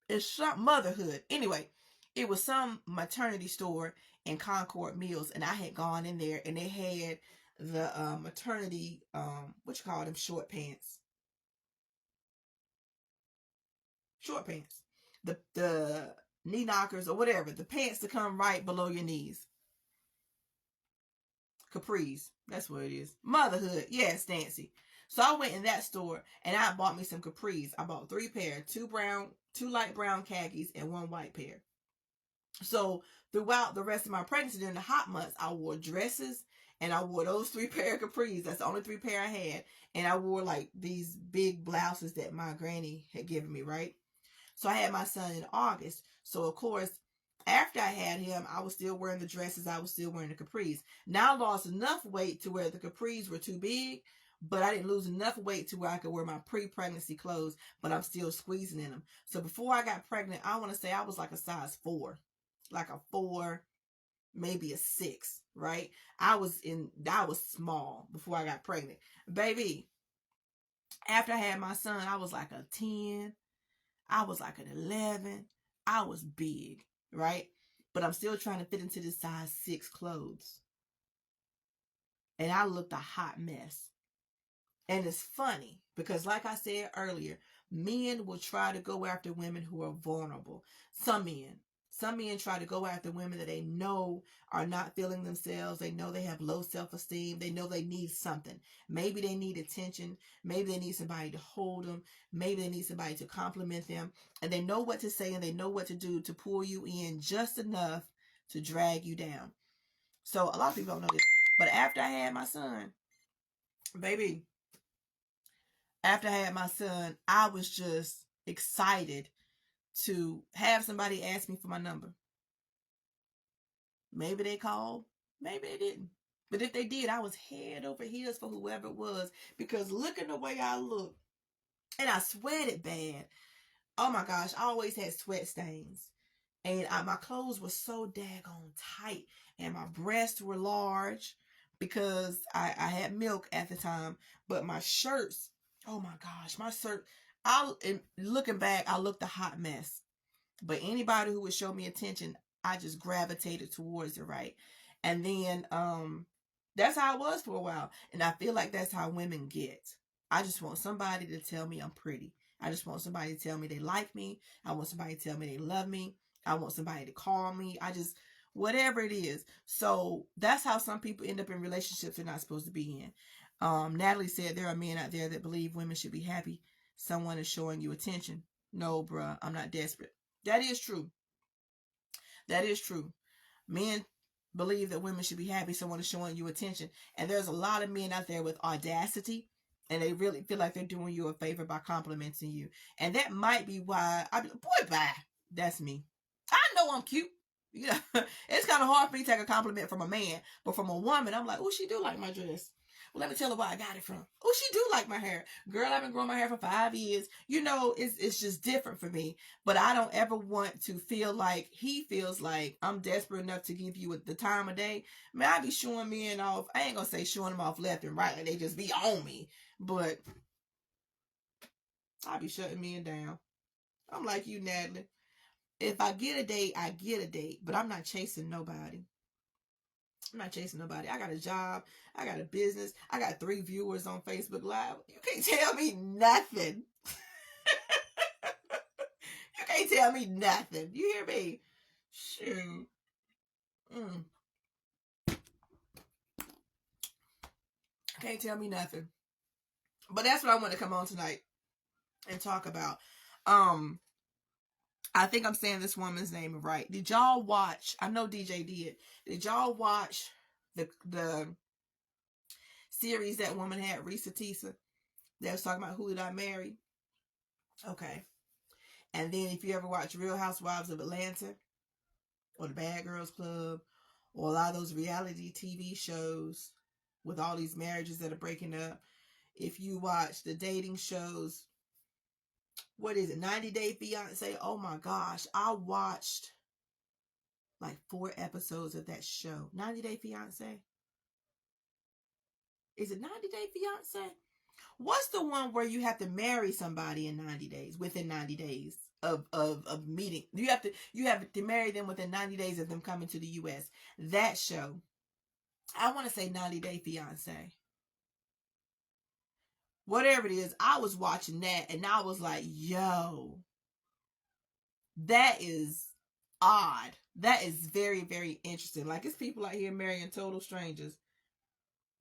It's some Motherhood. Anyway, it was some maternity store in Concord Mills, and I had gone in there and they had the maternity, what you call them, short pants. Short pants. The knee knockers or whatever. The pants that come right below your knees. Capris. That's what it is. Motherhood. Yes, Nancy. So I went in that store and I bought me some capris. I bought 3 pair, 2 light brown khakis, and 1 white pair. So throughout the rest of my pregnancy, during the hot months, I wore dresses and I wore those 3 pair of capris. That's the only 3 pair I had. And I wore like these big blouses that my granny had given me, right? So I had my son in August. So of course, after I had him, I was still wearing the dresses. I was still wearing the capris. Now I lost enough weight to where the capris were too big, but I didn't lose enough weight to where I could wear my pre-pregnancy clothes, but I'm still squeezing in them. So before I got pregnant, I want to say I was like a size 4, like a 4, maybe a 6, right? I was small before I got pregnant. Baby, after I had my son, I was like a 10. I was like an 11. I was big, right? But I'm still trying to fit into this size 6 clothes. And I looked a hot mess. And it's funny because, like I said earlier, men will try to go after women who are vulnerable. Some men. Some men try to go after women that they know are not feeling themselves. They know they have low self-esteem. They know they need something. Maybe they need attention. Maybe they need somebody to hold them. Maybe they need somebody to compliment them. And they know what to say and they know what to do to pull you in just enough to drag you down. So a lot of people don't know this. But after I had my son, baby, after I had my son, I was just excited to have somebody ask me for my number. Maybe they called, maybe they didn't. But if they did, I was head over heels for whoever it was, because look at the way I look. And I sweated bad. Oh my gosh, I always had sweat stains. And my clothes were so daggone tight. And my breasts were large because I had milk at the time. But my shirts, oh my gosh, my shirt, looking back, I looked a hot mess. But anybody who would show me attention, I just gravitated towards it, right? And then that's how it was for a while. And I feel like that's how women get. I just want somebody to tell me I'm pretty. I just want somebody to tell me they like me. I want somebody to tell me they love me. I want somebody to call me. Whatever it is. So that's how some people end up in relationships they're not supposed to be in. Natalie said there are men out there that believe women should be happy someone is showing you attention. No, bruh, I'm not desperate. That is true. That is true. Men believe that women should be happy someone is showing you attention. And there's a lot of men out there with audacity, and they really feel like they're doing you a favor by complimenting you. And that might be why boy, bye. That's me. I know I'm cute. Yeah, it's kind of hard for me to take a compliment from a man, but from a woman, I'm like, oh, she do like my dress. Well, let me tell her where I got it from. Oh, she do like my hair. Girl, I've been growing my hair for 5 years. You know, it's just different for me. But I don't ever want to feel like he feels like I'm desperate enough to give you the time of day. Man, I be showing men off. I ain't gonna say showing them off left and right, like they just be on me. But I be shutting men down. I'm like you, Natalie. If I get a date, I get a date. But I'm not chasing nobody. I'm not chasing nobody. I got a job. I got a business. I got 3 viewers on Facebook Live. You can't tell me nothing. You can't tell me nothing. You hear me? Shoot. Can't tell me nothing. But that's what I want to come on tonight and talk about. I think I'm saying this woman's name right. Did y'all watch? I know DJ did. Did y'all watch the series that woman had, Risa Tisa, that was talking about who did I marry? Okay. And then if you ever watch Real Housewives of Atlanta or the Bad Girls Club or a lot of those reality TV shows with all these marriages that are breaking up, if you watch the dating shows, what is it, 90 Day Fiance? Oh my gosh, I watched like 4 episodes of that show. 90 Day Fiance? Is it 90 Day Fiance? What's the one where you have to marry somebody in 90 days, within 90 days of meeting? You have to marry them within 90 days of them coming to the US. That show. I want to say 90 Day Fiance. Whatever it is, I was watching that and I was like, yo, that is odd. That is very, very interesting. Like, it's people out here marrying total strangers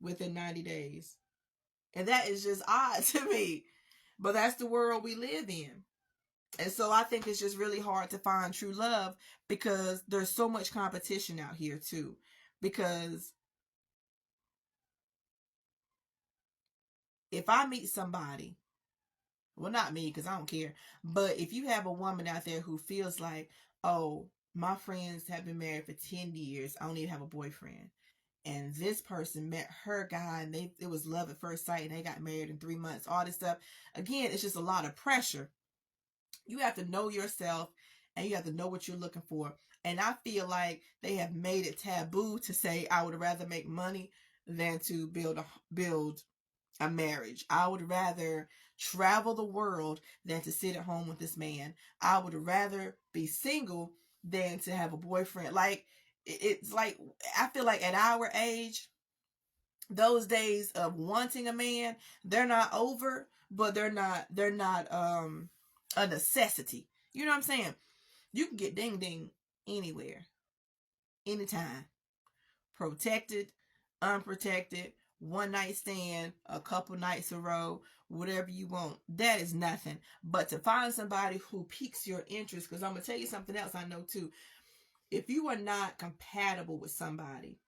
within 90 days. And that is just odd to me. But that's the world we live in. And so I think it's just really hard to find true love because there's so much competition out here too. Because if I meet somebody, well, not me because I don't care, but if you have a woman out there who feels like, oh, my friends have been married for 10 years, I don't even have a boyfriend. And this person met her guy and it was love at first sight and they got married in 3 months, all this stuff. Again, it's just a lot of pressure. You have to know yourself and you have to know what you're looking for. And I feel like they have made it taboo to say, I would rather make money than to build a marriage. I would rather travel the world than to sit at home with this man. I would rather be single than to have a boyfriend. Like, it's like, I feel like at our age, those days of wanting a man, they're not over, but they're not a necessity. You know what I'm saying? You can get ding ding anywhere, anytime. Protected, unprotected, one night stand, a couple nights a row, whatever you want. That is nothing. But to find somebody who piques your interest, because I'm going to tell you something else I know too. If you are not compatible with somebody,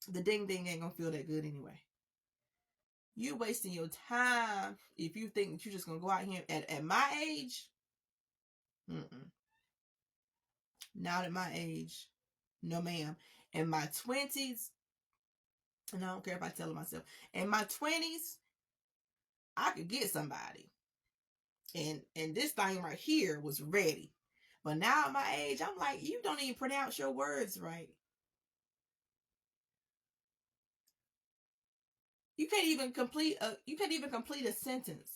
the ding ding ain't going to feel that good anyway. You're wasting your time if you think that you're just going to go out here at my age. Not at my age. No, ma'am. In my 20s, and I don't care if I tell myself, in my 20s, I could get somebody. And this thing right here was ready. But now at my age, I'm like, you don't even pronounce your words right. You can't even complete a sentence.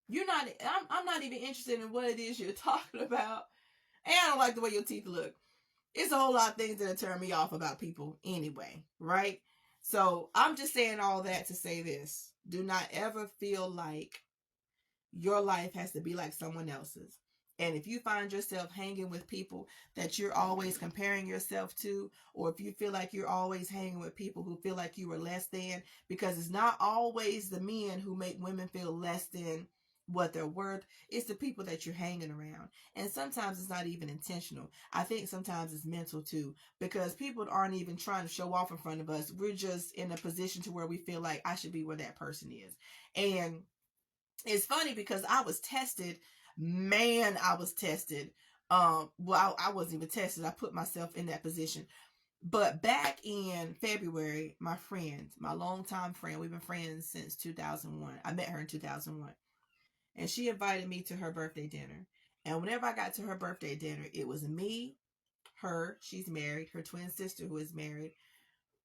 I'm not even interested in what it is you're talking about. And I don't like the way your teeth look. It's a whole lot of things that turn me off about people anyway, right? So I'm just saying all that to say this. Do not ever feel like your life has to be like someone else's. And if you find yourself hanging with people that you're always comparing yourself to, or if you feel like you're always hanging with people who feel like you are less than, because it's not always the men who make women feel less than what they're worth, it's the people that you're hanging around. And sometimes it's not even intentional. I think sometimes it's mental too, because people aren't even trying to show off in front of us. We're just in a position to where we feel like I should be where that person is. And it's funny because I was tested. Man, I was tested. Well, I wasn't even tested. I put myself in that position. But back in February, my friend, my longtime friend, we've been friends since 2001. I met her in 2001. And she invited me to her birthday dinner. And whenever I got to her birthday dinner, it was me, her, she's married, her twin sister who is married,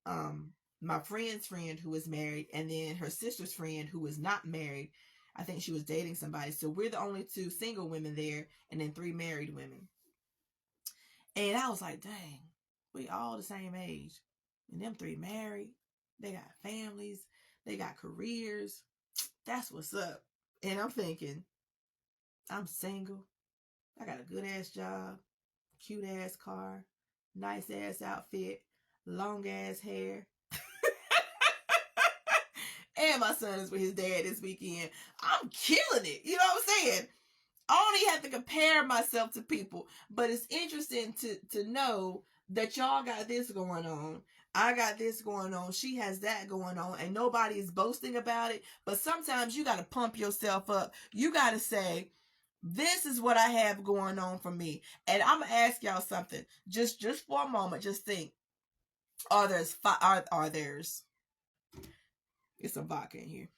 my friend's friend who was married, and then her sister's friend who was not married. I think she was dating somebody. So we're the only two single women there, and then 3 married women. And I was like, dang, we all the same age. And them 3 married. They got families. They got careers. That's what's up. And I'm thinking, I'm single. I got a good ass job, cute ass car, nice ass outfit, long ass hair. And my son is with his dad this weekend. I'm killing it. You know what I'm saying? I only have to compare myself to people. But it's interesting to know that y'all got this going on. I got this going on. She has that going on. And nobody is boasting about it. But sometimes you got to pump yourself up. You got to say, this is what I have going on for me. And I'm going to ask y'all something. Just for a moment. Just think. There's some vodka in here.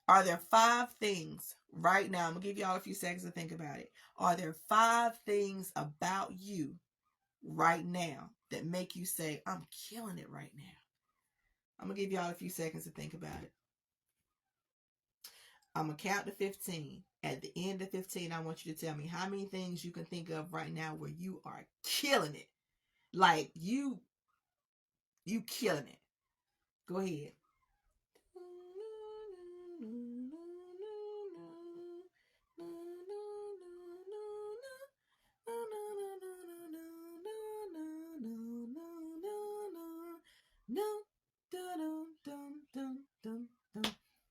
Are there 5 things right now? I'm going to give y'all a few seconds to think about it. Are there 5 things about you right now that make you say, I'm killing it right now? I'm going to give y'all a few seconds to think about it. I'm going to count to 15. At the end of 15, I want you to tell me how many things you can think of right now where you are killing it. Like you killing it. Go ahead.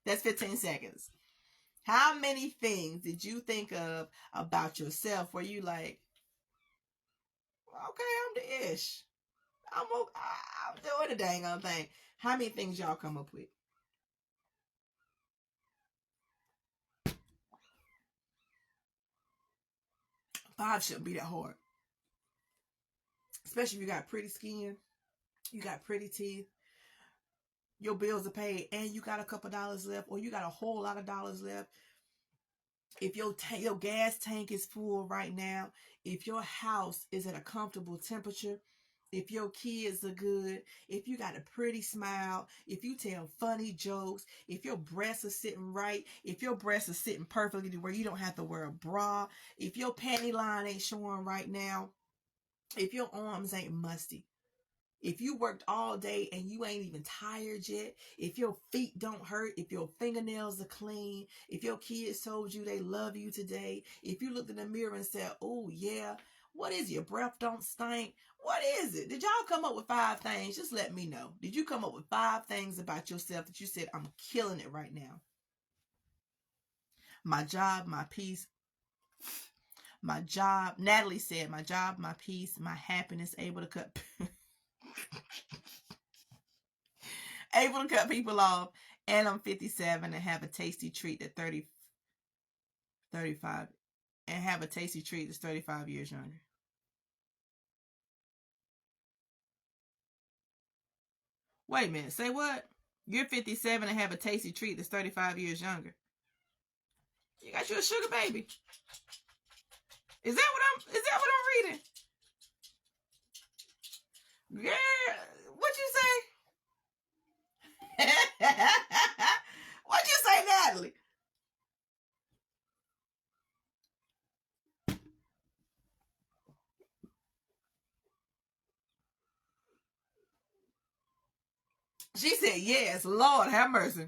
That's 15 seconds. How many things did you think of about yourself where you like, okay, I'm the ish. I'm doing the dang on thing. How many things y'all come up with? 5 shouldn't be that hard. Especially if you got pretty skin, you got pretty teeth, your bills are paid, and you got a couple dollars left, or you got a whole lot of dollars left. If your gas tank is full right now, if your house is at a comfortable temperature, if your kids are good, if you got a pretty smile, if you tell funny jokes, if your breasts are sitting right, if your breasts are sitting perfectly to where you don't have to wear a bra, if your panty line ain't showing right now, if your arms ain't musty, if you worked all day and you ain't even tired yet, if your feet don't hurt, if your fingernails are clean, if your kids told you they love you today, if you looked in the mirror and said, oh yeah, What is it? Your breath don't stink? What is it? Did y'all come up with 5 things? Just let me know. Did you come up with 5 things about yourself that you said, I'm killing it right now? My job, my peace. My job. Natalie said, my job, my peace, my happiness, able to cut able to cut people off. And I'm 57 and have a tasty treat at 35. And have a tasty treat that's 35 years younger. Wait a minute. Say what? You're 57 and have a tasty treat that's 35 years younger. You got you a sugar baby. Is that what I'm reading? Girl, what you say? What you say, Natalie? She said, yes, Lord have mercy.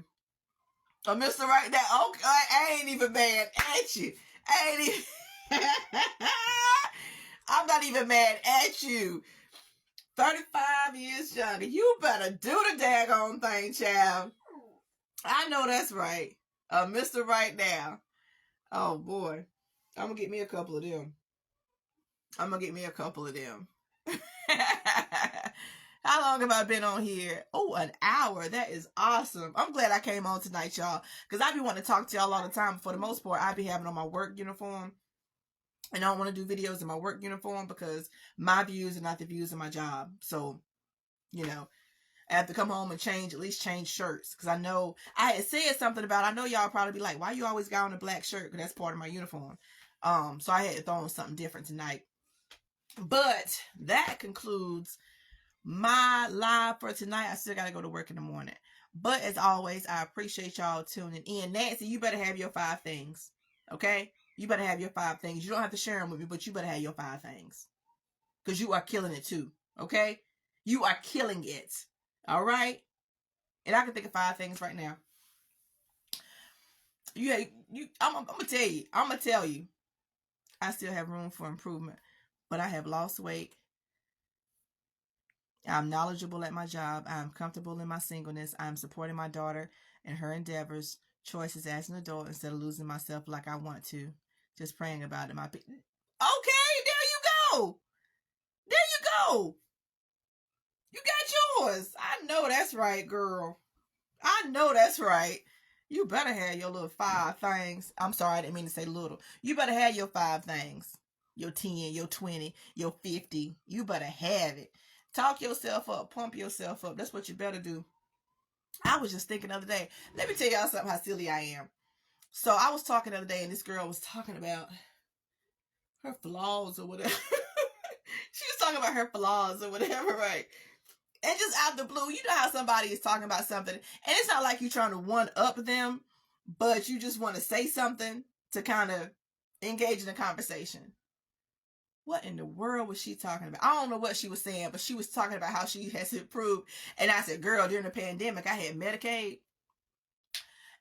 Oh, Mr. Right now, okay, I ain't even mad at you. I ain't even... I'm not even mad at you. 35 years younger. You better do the daggone thing, child. I know that's right. Mr. Right now. Oh, boy. I'm going to get me a couple of them. How long have I been on here? Oh, an hour. That is awesome. I'm glad I came on tonight, y'all. Because I be wanting to talk to y'all all the time. For the most part, I be having on my work uniform. And I don't want to do videos in my work uniform because my views are not the views of my job. So, you know, I have to come home and at least change shirts. Because I know, I had said something about, I know y'all probably be like, why you always got on a black shirt? Because that's part of my uniform. So I had to throw on something different tonight. But that concludes my live for tonight. I still got to go to work in the morning. But as always, I appreciate y'all tuning in. Nancy, you better have your 5 things. Okay? You better have your 5 things. You don't have to share them with me, but you better have your 5 things. Because you are killing it too. Okay? You are killing it. All right? And I can think of 5 things right now. I'm going to tell you. I still have room for improvement. But I have lost weight. I'm knowledgeable at my job. I'm comfortable in my singleness. I'm supporting my daughter in her endeavors, choices as an adult instead of losing myself like I want to. Just praying about it. Okay, there you go. There you go. You got yours. I know that's right, girl. I know that's right. You better have your little 5 things. I'm sorry, I didn't mean to say little. You better have your 5 things. Your 10, your 20, your 50. You better have it. Talk yourself up. Pump yourself up. That's what you better do. I was just thinking the other day. Let me tell y'all something how silly I am. So I was talking the other day and this girl was talking about her flaws or whatever. She was talking about her flaws or whatever, right? And just out the blue, you know how somebody is talking about something and it's not like you're trying to one up them, but you just want to say something to kind of engage in a conversation. What in the world was she talking about? I don't know what she was saying, but she was talking about how she has improved. And I said, girl, during the pandemic, I had Medicaid.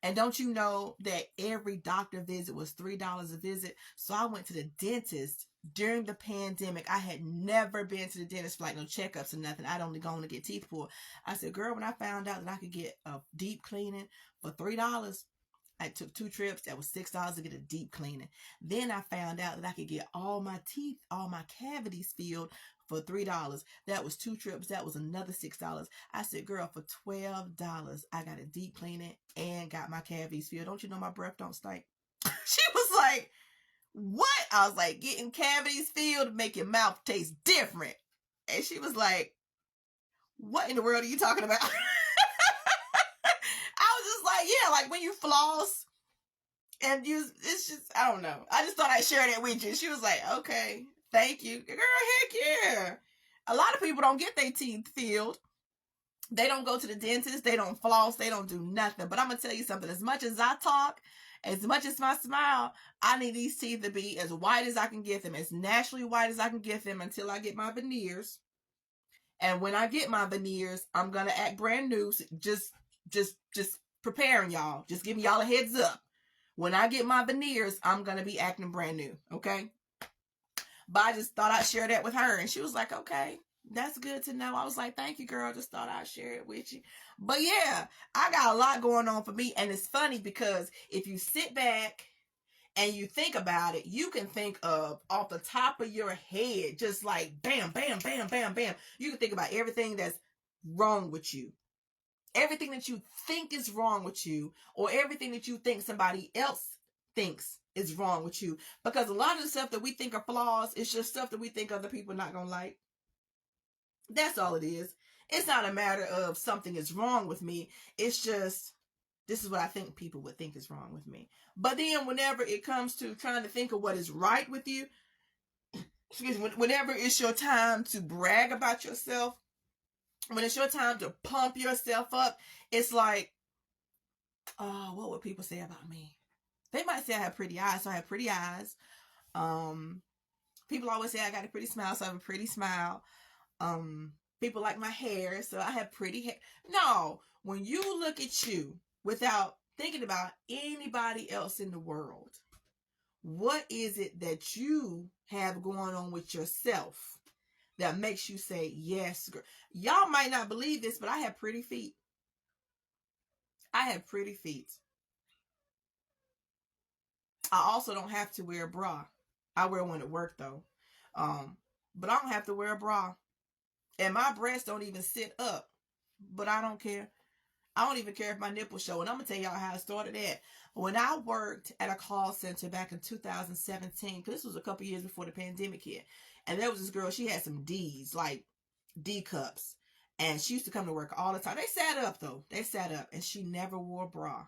And don't you know that every doctor visit was $3 a visit? So I went to the dentist during the pandemic. I had never been to the dentist for like no checkups or nothing. I'd only gone to get teeth pulled. I said, girl, when I found out that I could get a deep cleaning for $3, I took 2 trips. That was $6 to get a deep cleaning. Then I found out that I could get all my teeth, all my cavities filled for $3. That was 2 trips. That was another $6. I said, girl, for $12, I got a deep cleaning and got my cavities filled. Don't you know my breath don't stink? She was like, what? I was like, getting cavities filled to make your mouth taste different. And she was like, what in the world are you talking about? I was just like, yeah, like when you floss and it's just, I don't know. I just thought I'd share that with you. She was like, okay, thank you. Girl, heck yeah. A lot of people don't get their teeth filled. They don't go to the dentist. They don't floss. They don't do nothing. But I'm going to tell you something. As much as I talk, as much as my smile, I need these teeth to be as white as I can get them, as naturally white as I can get them until I get my veneers. And when I get my veneers, I'm going to act brand new. So just preparing y'all. Just giving y'all a heads up. When I get my veneers, I'm going to be acting brand new. Okay? But I just thought I'd share that with her. And she was like, okay, that's good to know. I was like, thank you, girl. Just thought I'd share it with you. But yeah, I got a lot going on for me. And it's funny because if you sit back and you think about it, you can think of off the top of your head, just like bam, bam, bam, bam, bam. You can think about everything that's wrong with you. Everything that you think is wrong with you, or everything that you think somebody else thinks is wrong with you. Because a lot of the stuff that we think are flaws is just stuff that we think other people are not going to like. That's all it is. It's not a matter of something is wrong with me. It's just, this is what I think people would think is wrong with me. But then whenever it comes to trying to think of what is right with you, excuse me, whenever it's your time to brag about yourself, when it's your time to pump yourself up, it's like, oh, what would people say about me? They might say I have pretty eyes, so I have pretty eyes. People always say I got a pretty smile, so I have a pretty smile. People like my hair, so I have pretty hair. No, when you look at you without thinking about anybody else in the world, what is it that you have going on with yourself that makes you say, yes, girl? Y'all might not believe this, but I have pretty feet. I have pretty feet. I also don't have to wear a bra. I wear one at work though. But I don't have to wear a bra. And my breasts don't even sit up. But I don't care. I don't even care if my nipples show. And I'm going to tell y'all how I started that. When I worked at a call center back in 2017, because this was a couple years before the pandemic hit. And there was this girl, she had some D's, like D cups. And she used to come to work all the time. They sat up though. They sat up. And she never wore a bra.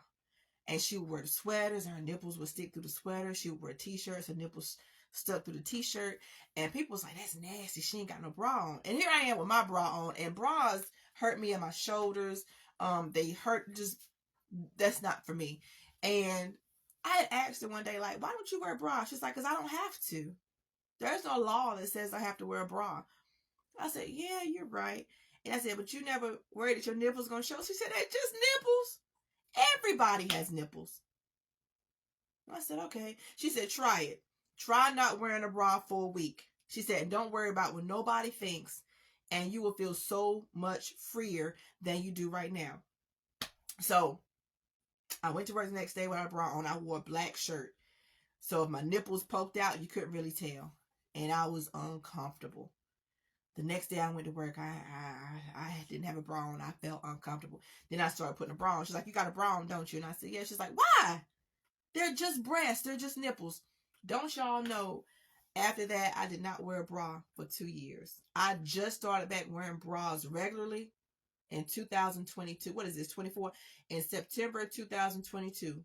And she would wear the sweaters, and her nipples would stick through the sweater. She would wear t-shirts, her nipples stuck through the t-shirt. And people was like, that's nasty. She ain't got no bra on. And here I am with my bra on. And bras hurt me in my shoulders. They hurt, just, that's not for me. And I had asked her one day, like, why don't you wear a bra? She's like, because I don't have to. There's no law that says I have to wear a bra. I said, yeah, you're right. And I said, but you never worried that your nipples going to show? She said, they're just nipples. Everybody has nipples. I said, okay. She said, try it. Try not wearing a bra for a week. She said, don't worry about what nobody thinks, and you will feel so much freer than you do right now. So I went to work the next day with a bra on. I wore a black shirt. So if my nipples poked out, you couldn't really tell. And I was uncomfortable. The next day I went to work, I didn't have a bra on. I felt uncomfortable. Then I started putting a bra on. She's like, you got a bra on, don't you? And I said, yeah. She's like, why? They're just breasts. They're just nipples. Don't y'all know, after that, I did not wear a bra for 2 years. I just started back wearing bras regularly in 2022. What is this, 24? In September 2022,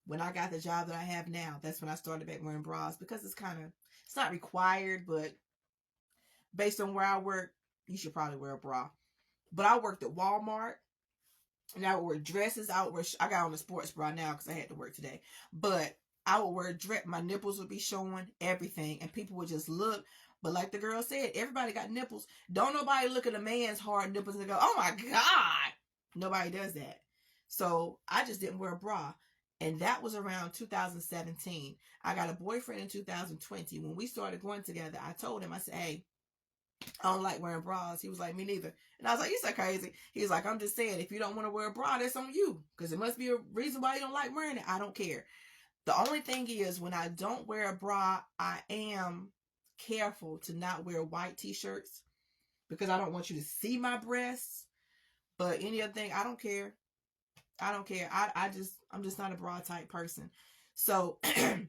when I got the job that I have now, that's when I started back wearing bras, because it's not required, but based on where I work, you should probably wear a bra. But I worked at Walmart, and I would wear dresses. I got on a sports bra now because I had to work today. But I would wear dress. My nipples would be showing, everything. And people would just look. But like the girl said, everybody got nipples. Don't nobody look at a man's hard nipples and go, oh my God. Nobody does that. So I just didn't wear a bra. And that was around 2017. I got a boyfriend in 2020. When we started going together, I told him, I said, hey, I don't like wearing bras. He was like, me neither. And I was like, you're so crazy. He was like, I'm just saying, if you don't want to wear a bra, that's on you. Because it must be a reason why you don't like wearing it. I don't care. The only thing is, when I don't wear a bra, I am careful to not wear white t-shirts, because I don't want you to see my breasts. But any other thing, I don't care. I don't care. I'm just not a bra type person. So I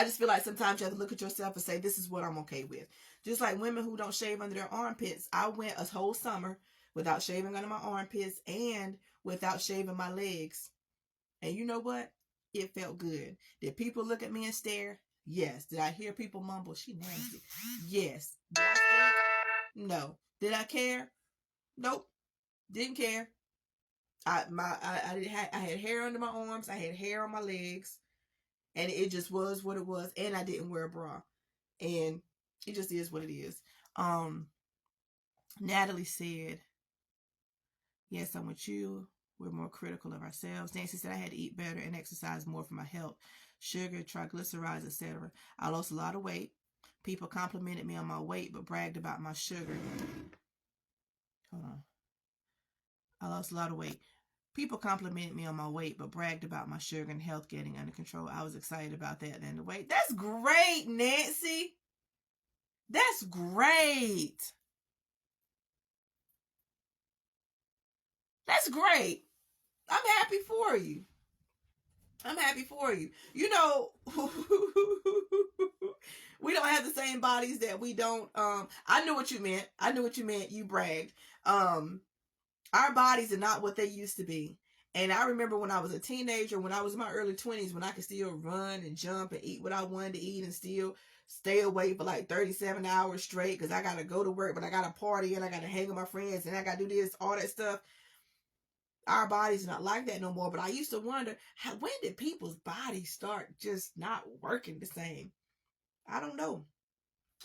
just feel like sometimes you have to look at yourself and say, this is what I'm okay with. Just like women who don't shave under their armpits. I went a whole summer without shaving under my armpits and without shaving my legs. And you know what? It felt good. Did people look at me and stare? Yes. Did I hear people mumble, she nasty? Yes. Did I think? No. Did I care? Nope. Didn't care. I had hair under my arms. I had hair on my legs. And it just was what it was. And I didn't wear a bra. And it just is what it is. Natalie said, yes, I'm with you. We're more critical of ourselves. Nancy said I had to eat better and exercise more for my health. Sugar, triglycerides, etc. I lost a lot of weight. People complimented me on my weight but bragged about my sugar. Hold on. I lost a lot of weight. People complimented me on my weight but bragged about my sugar and health getting under control. I was excited about that than the weight. That's great, Nancy. That's great. That's great. I'm happy for you. I'm happy for you. You know, we don't have the same bodies that we don't. I knew what you meant. I knew what you meant. You bragged. Our bodies are not what they used to be. And I remember when I was a teenager, when I was in my early 20s, when I could still run and jump and eat what I wanted to eat and still stay awake for like 37 hours straight because I got to go to work, but I got to party and I got to hang with my friends and I got to do this, all that stuff. Our bodies are not like that no more. But I used to wonder, when did people's bodies start just not working the same? I don't know.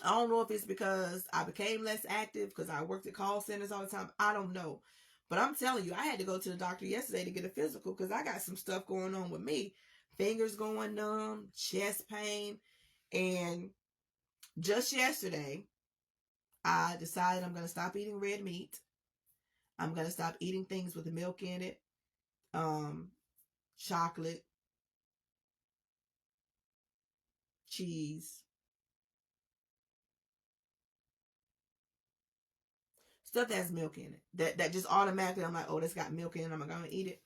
I don't know if it's because I became less active because I worked at call centers all the time. I don't know. But I'm telling you, I had to go to the doctor yesterday to get a physical because I got some stuff going on with me. Fingers going numb, chest pain. And just yesterday, I decided I'm going to stop eating red meat. I'm going to stop eating things with milk in it. Chocolate, cheese, stuff that has milk in it. That just automatically, I'm like, oh, that's got milk in it. I'm going to eat it.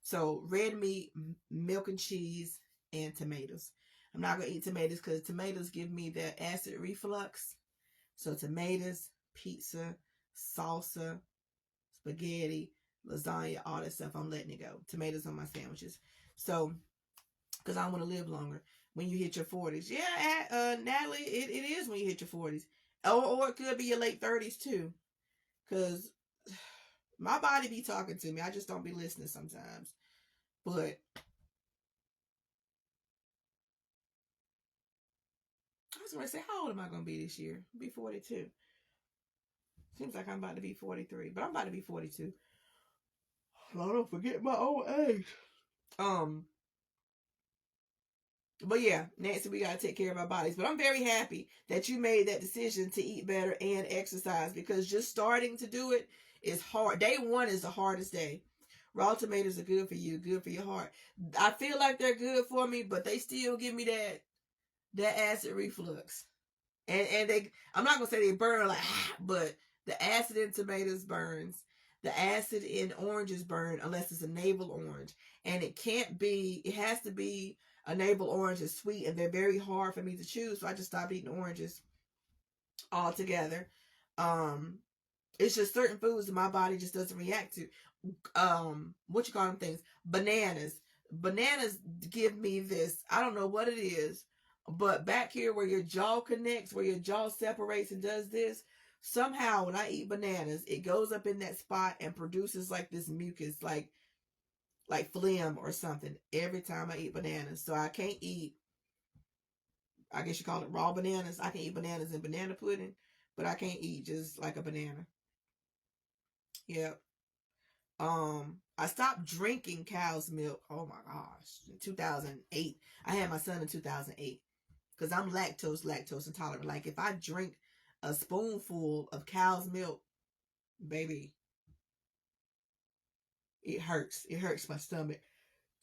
So red meat, milk and cheese, and tomatoes. I'm not going to eat tomatoes because tomatoes give me that acid reflux. So tomatoes, pizza, salsa, spaghetti, lasagna, all that stuff, I'm letting it go. Tomatoes on my sandwiches. So, because I want to live longer. When you hit your 40s. Yeah, Natalie, it is when you hit your 40s. Or it could be your late 30s too. Because my body be talking to me. I just don't be listening sometimes. But I was going to say, how old am I going to be this year? I'll be 42. Seems like I'm about to be 43. But I'm about to be 42. I don't forget my old age. But yeah, Nancy, we got to take care of our bodies. But I'm very happy that you made that decision to eat better and exercise because just starting to do it is hard. Day one is the hardest day. Raw tomatoes are good for you, good for your heart. I feel like they're good for me, but they still give me that acid reflux. And they, I'm not gonna say they burn like, but the acid in tomatoes burns. The acid in oranges burn unless it's a navel orange, and it can't be. It has to be a navel orange is sweet, and they're very hard for me to choose. So I just stopped eating oranges altogether. It's just certain foods that my body just doesn't react to. What you call them things? Bananas. Bananas give me this. I don't know what it is, but back here where your jaw connects, where your jaw separates and does this, somehow when I eat bananas, it goes up in that spot and produces like this mucus, like phlegm or something every time I eat bananas. So I can't eat, I guess you call it raw bananas. I can eat bananas in banana pudding, but I can't eat just like a banana. Yep. I stopped drinking cow's milk. Oh my gosh, in 2008. I had my son in 2008 because I'm lactose intolerant. Like if I drink a spoonful of cow's milk, baby, it hurts. It hurts my stomach.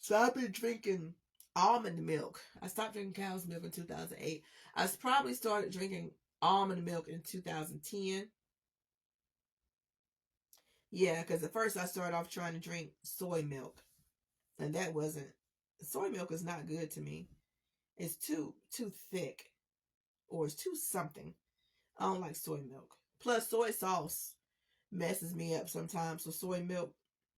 So I've been drinking almond milk. I stopped drinking cow's milk in 2008. I probably started drinking almond milk in 2010. Yeah, because at first I started off trying to drink soy milk, and that wasn't. Soy milk is not good to me. It's too thick, or it's too something. I don't like soy milk. Plus, soy sauce messes me up sometimes. So soy milk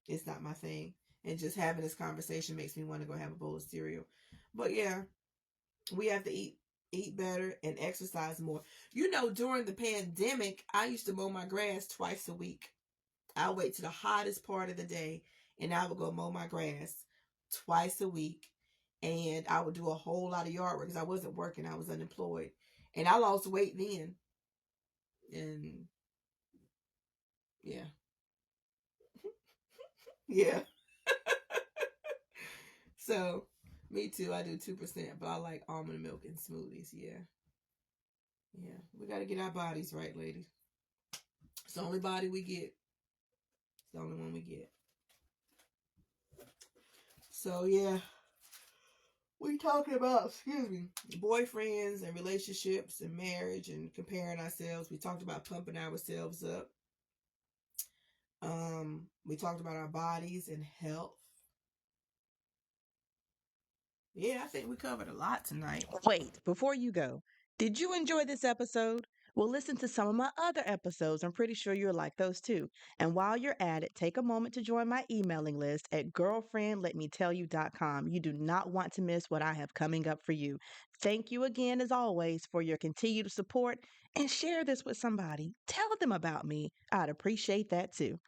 is not my thing. And just having this conversation makes me want to go have a bowl of cereal. But yeah, we have to eat better and exercise more. You know, during the pandemic, I used to mow my grass twice a week. I would wait to the hottest part of the day and I would go mow my grass twice a week. And I would do a whole lot of yard work because I wasn't working. I was unemployed. And I lost weight then. And yeah. Yeah. So, me too. I do 2%, but I like almond milk and smoothies. Yeah. Yeah. We got to get our bodies right, ladies. It's the only body we get. It's the only one we get. So, yeah. We talking about, excuse me, boyfriends and relationships and marriage and comparing ourselves. We talked about pumping ourselves up. We talked about our bodies and health. Yeah, I think we covered a lot tonight. Wait, before you go, did you enjoy this episode? Well, listen to some of my other episodes. I'm pretty sure you'll like those too. And while you're at it, take a moment to join my emailing list at girlfriendletmetellyu.com. You do not want to miss what I have coming up for you. Thank you again, as always, for your continued support and share this with somebody. Tell them about me. I'd appreciate that too.